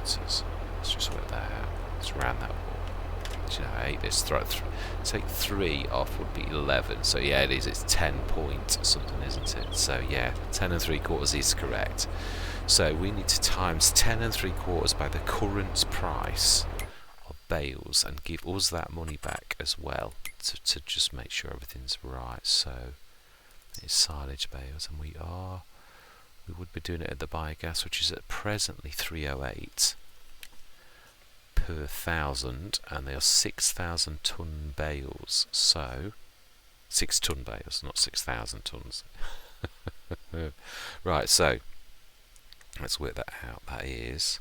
1/4. Let's just work that out. Let's round that up. You know, I hate this. Take 3 off would be 11. So yeah, it is. It's 10 point something, isn't it? So yeah, 10 3/4 is correct. So we need to times 10 3/4 by the current price of bales and give us that money back as well to just make sure everything's right. So it's silage bales, and we would be doing it at the biogas, which is at presently 308 per 1,000, and they are 6,000 ton bales. So 6 ton bales, not 6,000 tons. Right, so let's work that out. That is,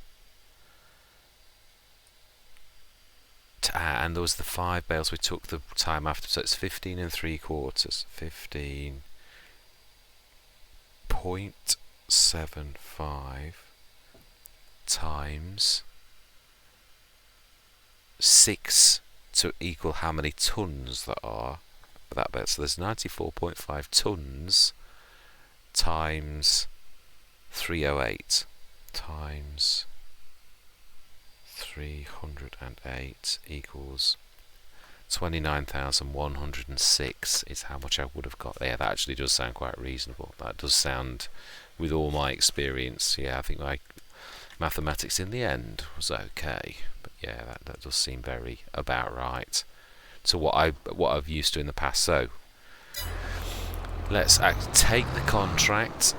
and there was the 5 bales we took the time after, so it's 15 3/4. 15.75 times 6 to equal how many tons there are for that bit. So there's 94.5 tons times 308 times 308 equals 29,106 is how much I would have got there. That actually does sound quite reasonable. That does sound, with all my experience, yeah, I think my mathematics in the end was okay. But yeah, that does seem very about right to what I've used to in the past. So let's take the contract.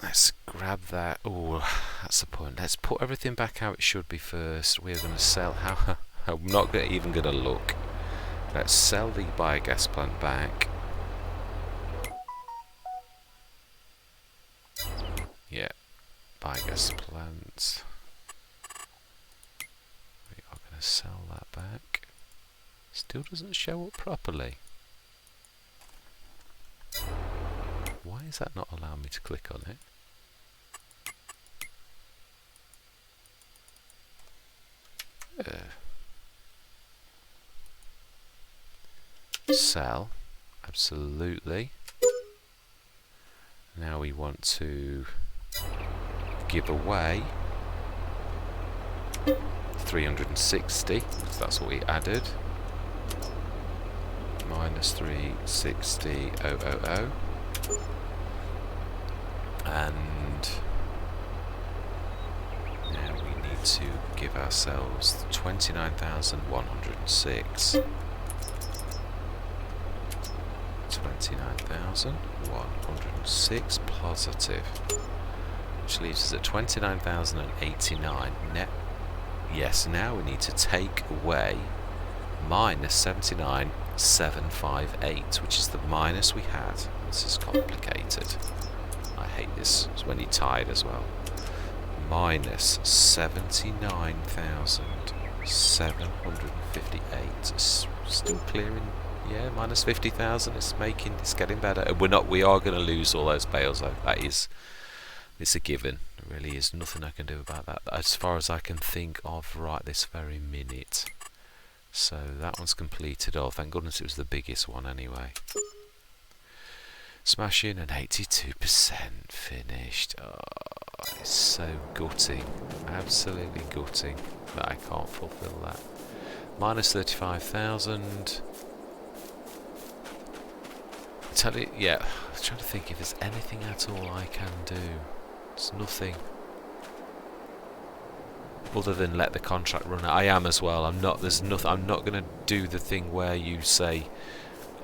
Let's grab that. Oh, that's the point. Let's put everything back how it should be first. We're going to sell. I'm not even going to look. Let's sell the biogas plant back. Yeah, biogas plant. We are going to sell that back. Still doesn't show up properly. Why is that not allowing me to click on it? Sell, absolutely. Now we want to give away 360, because that's what we added. Minus 360,000. And now we need to give ourselves 29,106. 29,106 positive, which leaves us at 29,089 net. Yes, now we need to take away minus 79,758, which is the minus we had. This is complicated. I hate this. It's when you're tired as well. Minus 79,758. Still clearing. Yeah, minus 50,000. It's getting better. And we are going to lose all those bales though. It's a given. There really is nothing I can do about that, as far as I can think of right this very minute. So that one's completed. Oh, thank goodness it was the biggest one anyway. Smashing, and 82% finished. Oh, it's so gutting. Absolutely gutting that I can't fulfill that. Minus 35,000. I tell you, yeah, I'm trying to think if there's anything at all I can do. There's nothing. Other than let the contract run. I am as well. I'm not. There's nothing. I'm not going to do the thing where you say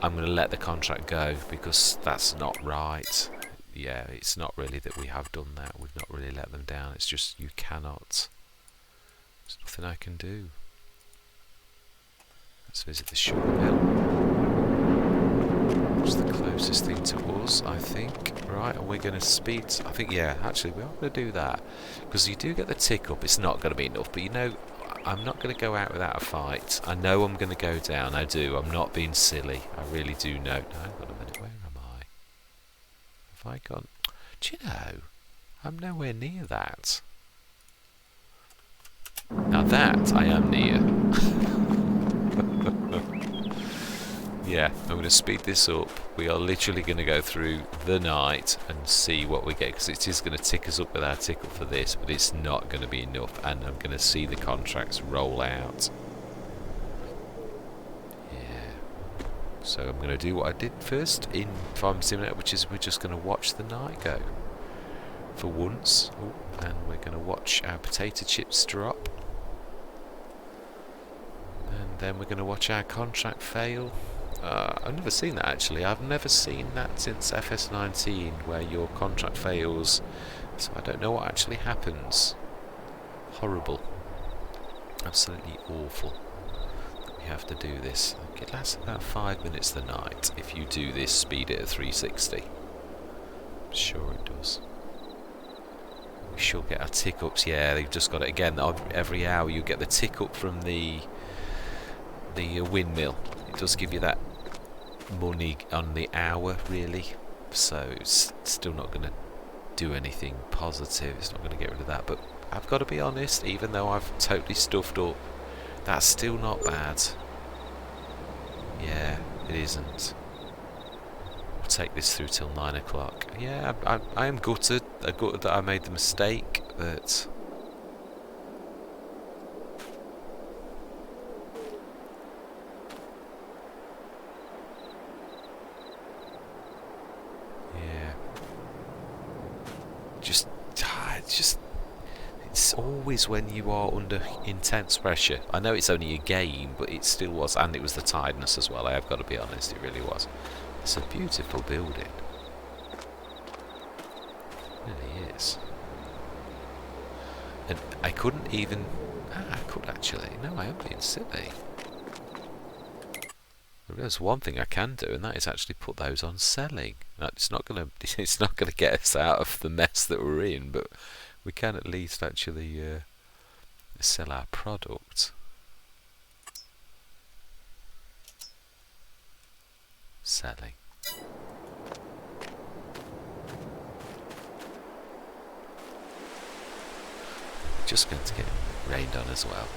I'm going to let the contract go, because that's not right. Yeah, it's not really that we have done that. We've not really let them down. It's just you cannot. There's nothing I can do. Let's visit the sugar mill. It's the closest thing to us, I think. Right, and we're going to speed. I think, yeah, actually, we are going to do that, because you do get the tick up. It's not going to be enough, but you know, I'm not going to go out without a fight. I know I'm going to go down. I do. I'm not being silly. I really do know. No, hang on a minute. Where am I? Have I gone? Do you know? I'm nowhere near that. Now that I am near. Yeah, I'm going to speed this up. We are literally going to go through the night and see what we get, because it is going to tick us up with our tickle for this, but it's not going to be enough, and I'm going to see the contracts roll out. Yeah. So I'm going to do what I did first in Farm Simulator, which is we're just going to watch the night go. For once. Ooh, and we're going to watch our potato chips drop. And then we're going to watch our contract fail. I've never seen that actually. I've never seen that since FS19 where your contract fails. So I don't know what actually happens. Horrible. Absolutely awful that we have to do this. It lasts about 5 minutes the night if you do this speed it at 360. I'm sure it does. We should get our tick ups. Yeah, they've just got it again. Every hour you get the tick up from the windmill. It does give you that money on the hour really, so it's still not going to do anything positive. It's not going to get rid of that, but I've got to be honest, even though I've totally stuffed up, that's still not bad. Yeah, it isn't. We'll take this through till 9 o'clock. Yeah, I am gutted. I'm gutted that I made the mistake, but it's always when you are under intense pressure. I know it's only a game, but it still was, and it was the tiredness as well. I have got to be honest, it really was. It's a beautiful building. It really is. And I couldn't even... I could actually. No, I am being silly. There's one thing I can do, and that is actually put those on selling. It's not gonna get us out of the mess that we're in, but we can at least actually sell our product. Selling. We're just going to get rained on as well.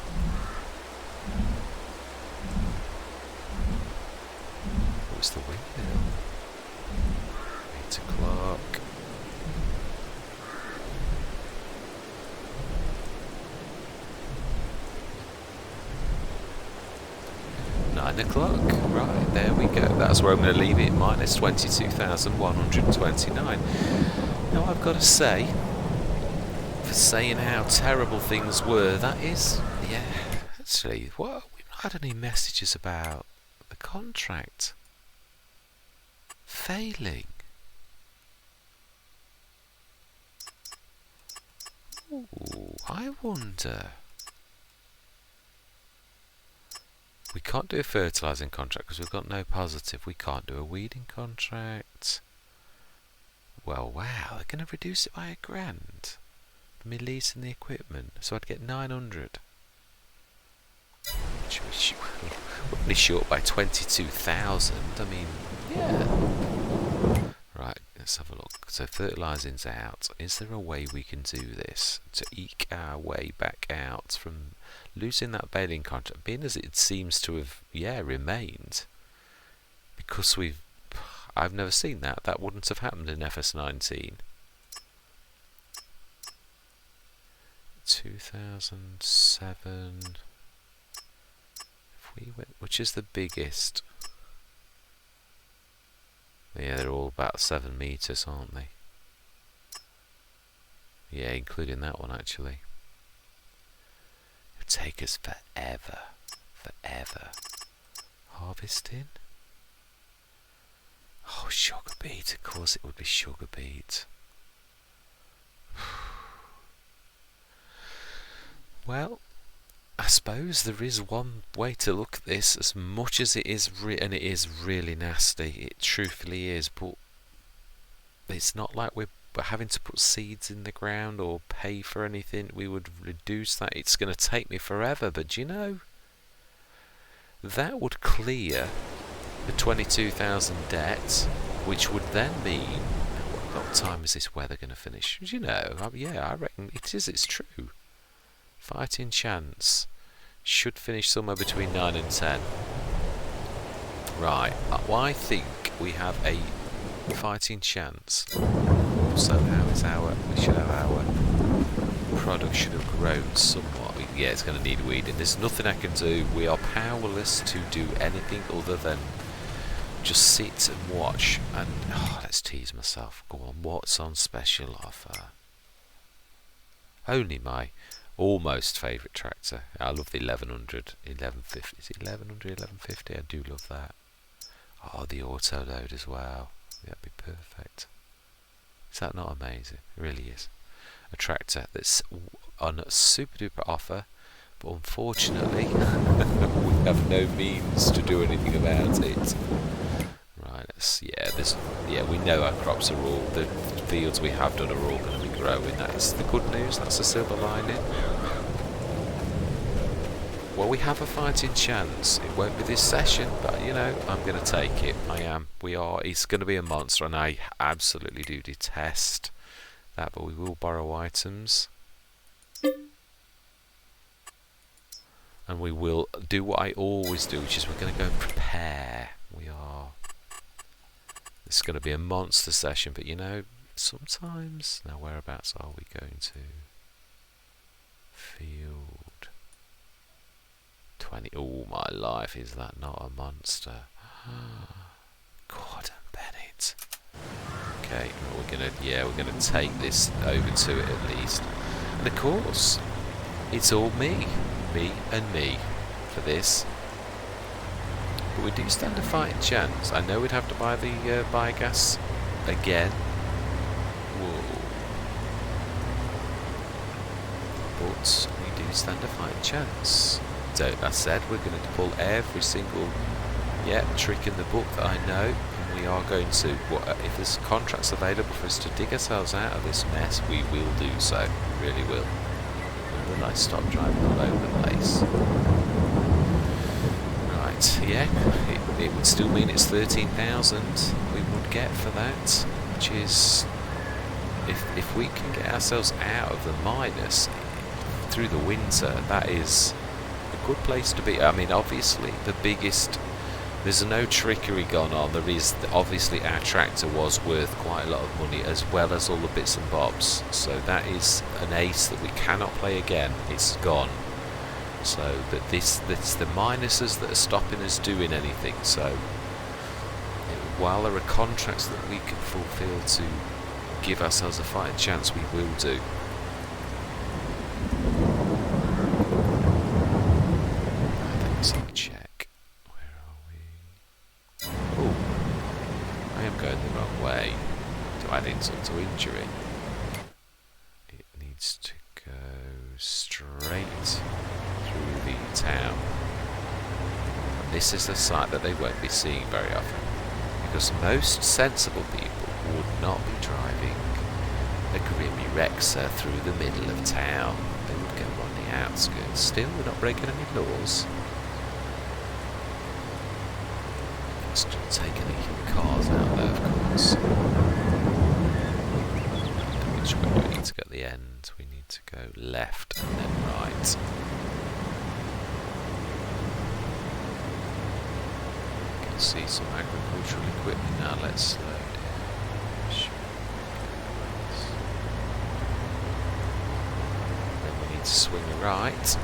What's the windmill? 8 o'clock. 9 o'clock. Right, there we go. That's where I'm going to leave it. Minus 22,129. Now I've got to say, for saying how terrible things were, that is, yeah, actually, what? We've not had any messages about the contract failing. Ooh, I wonder. We can't do a fertilising contract because we've got no positive. We can't do a weeding contract. Well, wow, they're going to reduce it by £1,000 for me leasing the equipment, so I'd get 900. We're only short by 22,000. I mean, yeah. Right, let's have a look. So fertilising's out. Is there a way we can do this to eke our way back out from losing that Baling contract, being as it seems to have, yeah, remained? Because I've never seen that. That wouldn't have happened in FS19. 2007. If we went, which is the biggest? Yeah, they're all about 7 meters, aren't they? Yeah, including that one actually. It'll take us forever. Harvesting? Oh, sugar beet. Of course it would be sugar beet. Well, I suppose there is one way to look at this, as much as it is, and it is really nasty. It truthfully is, but it's not like we're but having to put seeds in the ground or pay for anything, we would reduce that. It's going to take me forever, but do you know, that would clear the 22,000 debt, which would then mean, what time is this weather going to finish? Do you know, yeah, I reckon it's true. Fighting chance should finish somewhere between 9 and 10. Right, well, I think we have a fighting chance. So how is we should have our product should have grown somewhat. Yeah, it's going to need weeding. There's nothing I can do. We are powerless to do anything other than just sit and watch. And let's tease myself. Go on, what's on special offer? Only my almost favourite tractor. I love the 1100, 1150. Is it 1100, 1150? I do love that. Oh, the auto load as well. That'd be perfect. Is that not amazing? It really is. A tractor that's on a super duper offer, but unfortunately we have no means to do anything about it. Right, we know our crops are all, the fields we have done are all going to be growing. That's the good news, that's the silver lining. Well, we have a fighting chance. It won't be this session, but you know, I'm going to take it. I am. It's going to be a monster, and I absolutely do detest that, but we will borrow items. And we will do what I always do, which is we're going to go and prepare. It's going to be a monster session, but you know, sometimes... Now, whereabouts are we going to? Field 20. Oh, my life, is that not a monster? Gordon Bennett. Okay, well, we're gonna take this over to it at least. And of course, it's all me and me for this. But we do stand a fighting chance. I know we'd have to buy the biogas again. Whoa. But we do stand a fighting chance. So I said we're going to pull every single trick in the book that I know, and we are going to, if there's contracts available for us to dig ourselves out of this mess, we will do so. We really will. And then I stop driving all over the place. Right, yeah, it would still mean it's 13,000 we would get for that, which is, if we can get ourselves out of the minus through the winter, that is a good place to be. I mean, obviously, there's no trickery going on. There is, obviously, our tractor was worth quite a lot of money, as well as all the bits and bobs. So that is an ace that we cannot play again. It's gone. So that's the minuses that are stopping us doing anything. So while there are contracts that we can fulfill to give ourselves a fighting chance, we will do. Let's check. Where are we? Oh, I am going the wrong way. To add insult to injury, it needs to go straight through the town. And this is the site that they won't be seeing very often, because most sensible people would not be driving a Grimmy Rexer through the middle of town. They would go on the outskirts. Still, we're not breaking any laws. Let's not take any cars out there, of course. Which way do we need to go at the end? We need to go left and then right. You can see some agricultural equipment now. Let's slow down. Then we need to swing right.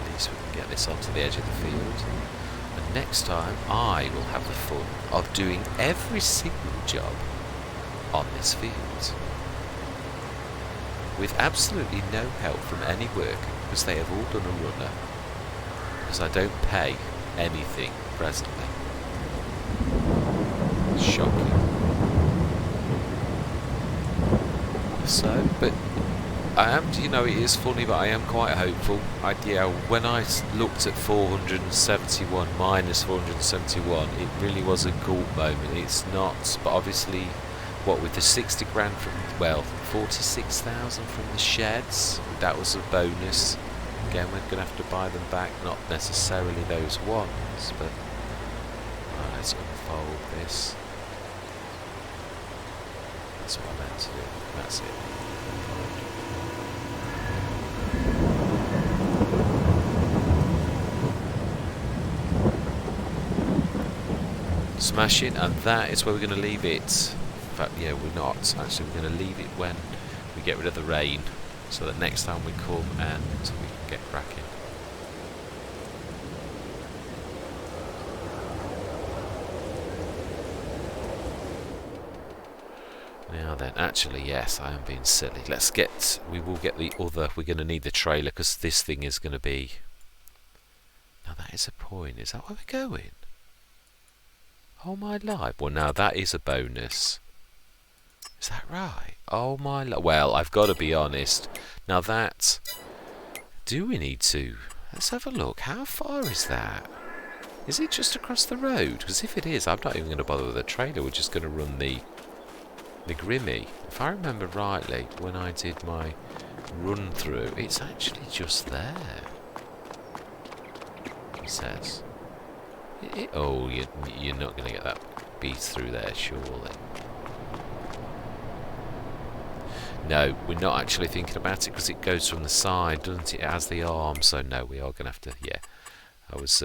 At least we can get this onto the edge of the field. And next time I will have the fun of doing every single job on this field with absolutely no help from any worker, because they have all done a runner, because I don't pay anything presently. Shocking. So, but I am, you know, it is funny, but I am quite hopeful. When I looked at 471 minus 471, it really was a gulp moment. It's not, but obviously what with the 60 grand from, well, 46,000 from the sheds, that was a bonus. Again, we're going to have to buy them back, not necessarily those ones, but let's unfold this. That's what I meant to do. That's it. Smashing, and that is where we're going to leave it. In fact, yeah, we're not. Actually, we're going to leave it when we get rid of the rain, so that next time we come and we can get cracking. Now then, actually, yes, I am being silly. We will get the other, we're going to need the trailer, because this thing is going to be... Now that is a point. Is that where we're going? Oh my life. Well, now that is a bonus. Is that right? Oh my life. Well, I've got to be honest. Now that... Do we need to? Let's have a look. How far is that? Is it just across the road? Because if it is, I'm not even going to bother with the trailer. We're just going to run the Grimmy. If I remember rightly, when I did my run through, it's actually just there. It says... oh, you're not going to get that beast through there, surely. No, we're not actually thinking about it because it goes from the side, doesn't it? It has the arm, so no, we are going to have to, yeah. I was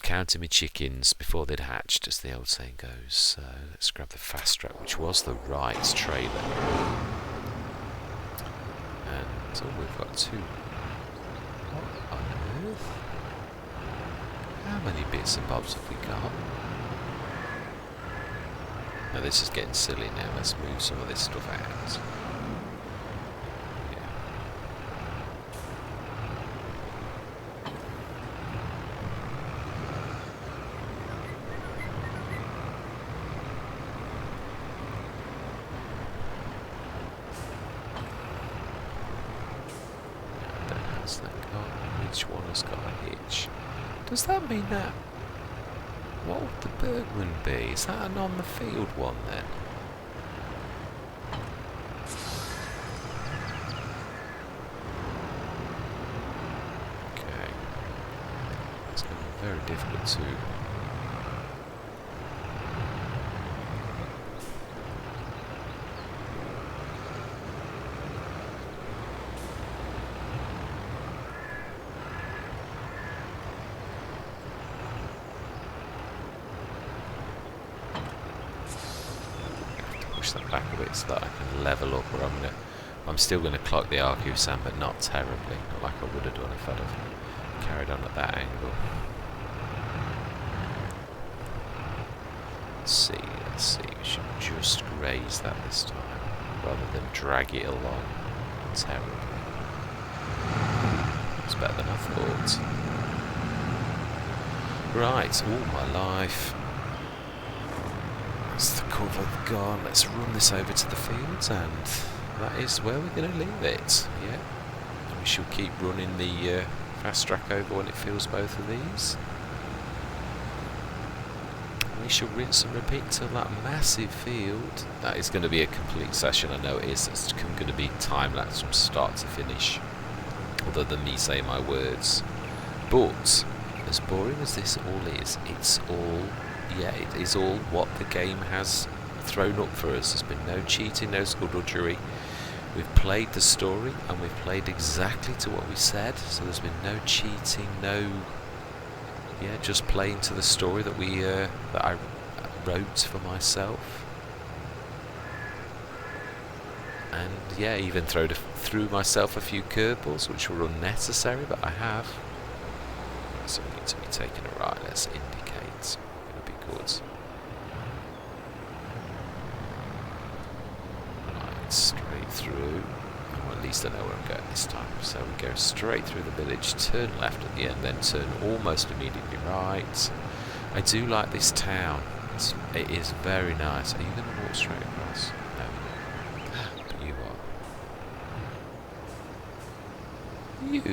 counting my chickens before they'd hatched, as the old saying goes. So let's grab the fast track, which was the right trailer. And, oh, we've got two. What on earth? How many bits and bobs have we got? Now this is getting silly now. Let's move some of this stuff out. Yeah. Now then, how's that got? Which one has got a hitch? Does that mean that... What would the Bergman be? Is that an on-the-field one then? Okay. It's going to be very difficult to... that back a bit so that I can level up where I'm still going to clock the RQ sand, but not terribly, not like I would have done if I'd have carried on at that angle. Let's see, we should just graze that this time rather than drag it along terribly. It's better than I thought. Right, all my life. That's the cover gone. Let's run this over to the fields, and that is where we're going to leave it. Yeah, and we shall keep running the fast track over when it fills both of these. We shall rinse and repeat until that massive field. That is going to be a complete session. I know it is. It's going to be time lapse from start to finish, other than me saying my words. But as boring as this all is, it's all. Yeah, it is all what the game has thrown up for us. There's been no cheating, no skullduggery. We've played the story, and we've played exactly to what we said. So there's been no cheating, no... Yeah, just playing to the story that that I wrote for myself. And yeah, even threw myself a few curveballs, which were unnecessary, but I have. So we need to be taking a right. Let's indicate. Good. Right, straight through. Well, at least I know where I'm going this time. So we go straight through the village, turn left at the end, then turn almost immediately right. I do like this town. It is very nice. Are you going to walk straight across? No. But you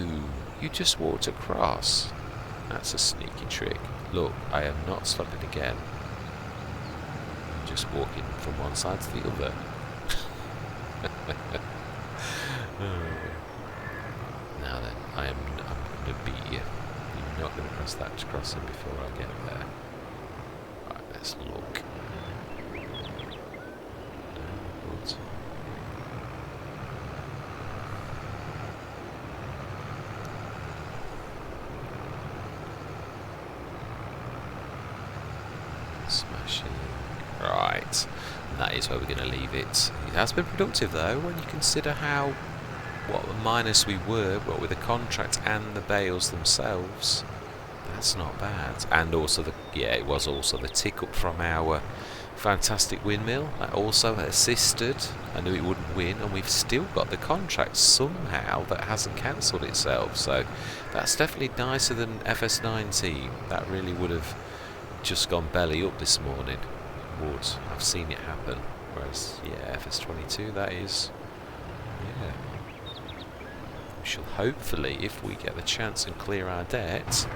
are. You just walked across. That's a sneaky trick. Look, I am not stopping again. I'm just walking from one side to the other. Now then, I'm going to beat you. You're not going to cross that crossing before I get there. Right, let's look. No, good. Smashing. Right, and that is where we're going to leave it. It has been productive though, when you consider what a minus we were, what with the contract and the bales themselves. That's not bad. And also it was also the tick up from our fantastic windmill that also assisted. I knew it wouldn't win, and we've still got the contract somehow that hasn't cancelled itself. So that's definitely nicer than FS19. That really would have just gone belly up this morning. I've seen it happen. Whereas, yeah, FS22, that is, yeah. We shall hopefully, if we get the chance and clear our debt,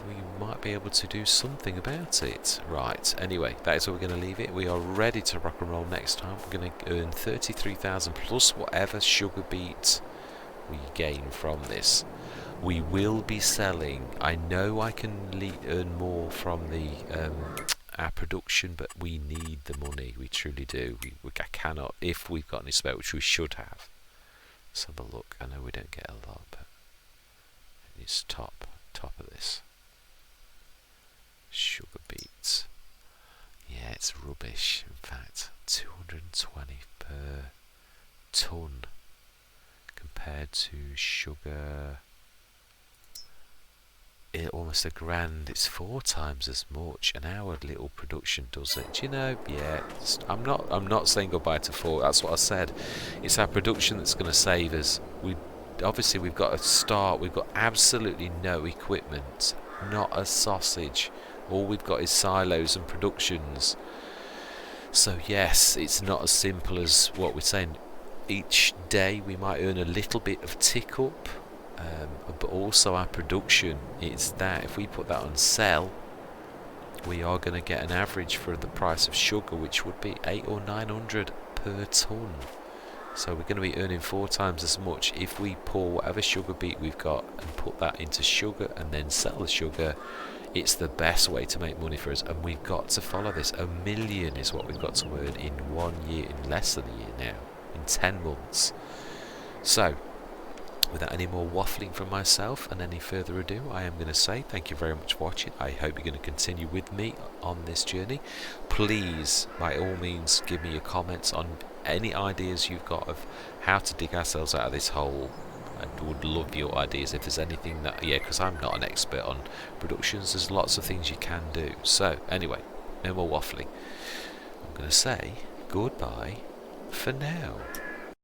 we might be able to do something about it. Right, anyway, that is where we're going to leave it. We are ready to rock and roll next time. We're going to earn 33,000 plus whatever sugar beet we gain from this. We will be selling. I know I can earn more from the our production, but we need the money. We truly do. I cannot, if we've got any spare, which we should have. Let's have a look. I know we don't get a lot, but it's top of this. Sugar beets. Yeah, it's rubbish. In fact, 220 per ton compared to sugar. Almost £1,000. It's 4 times as much, and our little production does it. Do you know? Yeah, I'm not saying goodbye to 4. That's what I said. It's our production that's going to save us. Obviously we've got to start. We've got absolutely no equipment, not a sausage. All we've got is silos and productions. So yes, it's not as simple as what we're saying. Each day we might earn a little bit of tick up. But also our production, it's that if we put that on sell, we are going to get an average for the price of sugar, which would be 800 or 900 per ton. So we're going to be earning 4 times as much if we pour whatever sugar beet we've got and put that into sugar and then sell the sugar. It's the best way to make money for us, and we've got to follow this. $1 million is what we've got to earn in 1 year, in less than a year now, in 10 months. So without any more waffling from myself and any further ado, I am going to say thank you very much for watching. I hope you're going to continue with me on this journey. Please, by all means, give me your comments on any ideas you've got of how to dig ourselves out of this hole. I would love your ideas if there's anything that, because I'm not an expert on productions. There's lots of things you can do. So anyway, no more waffling. I'm going to say goodbye for now.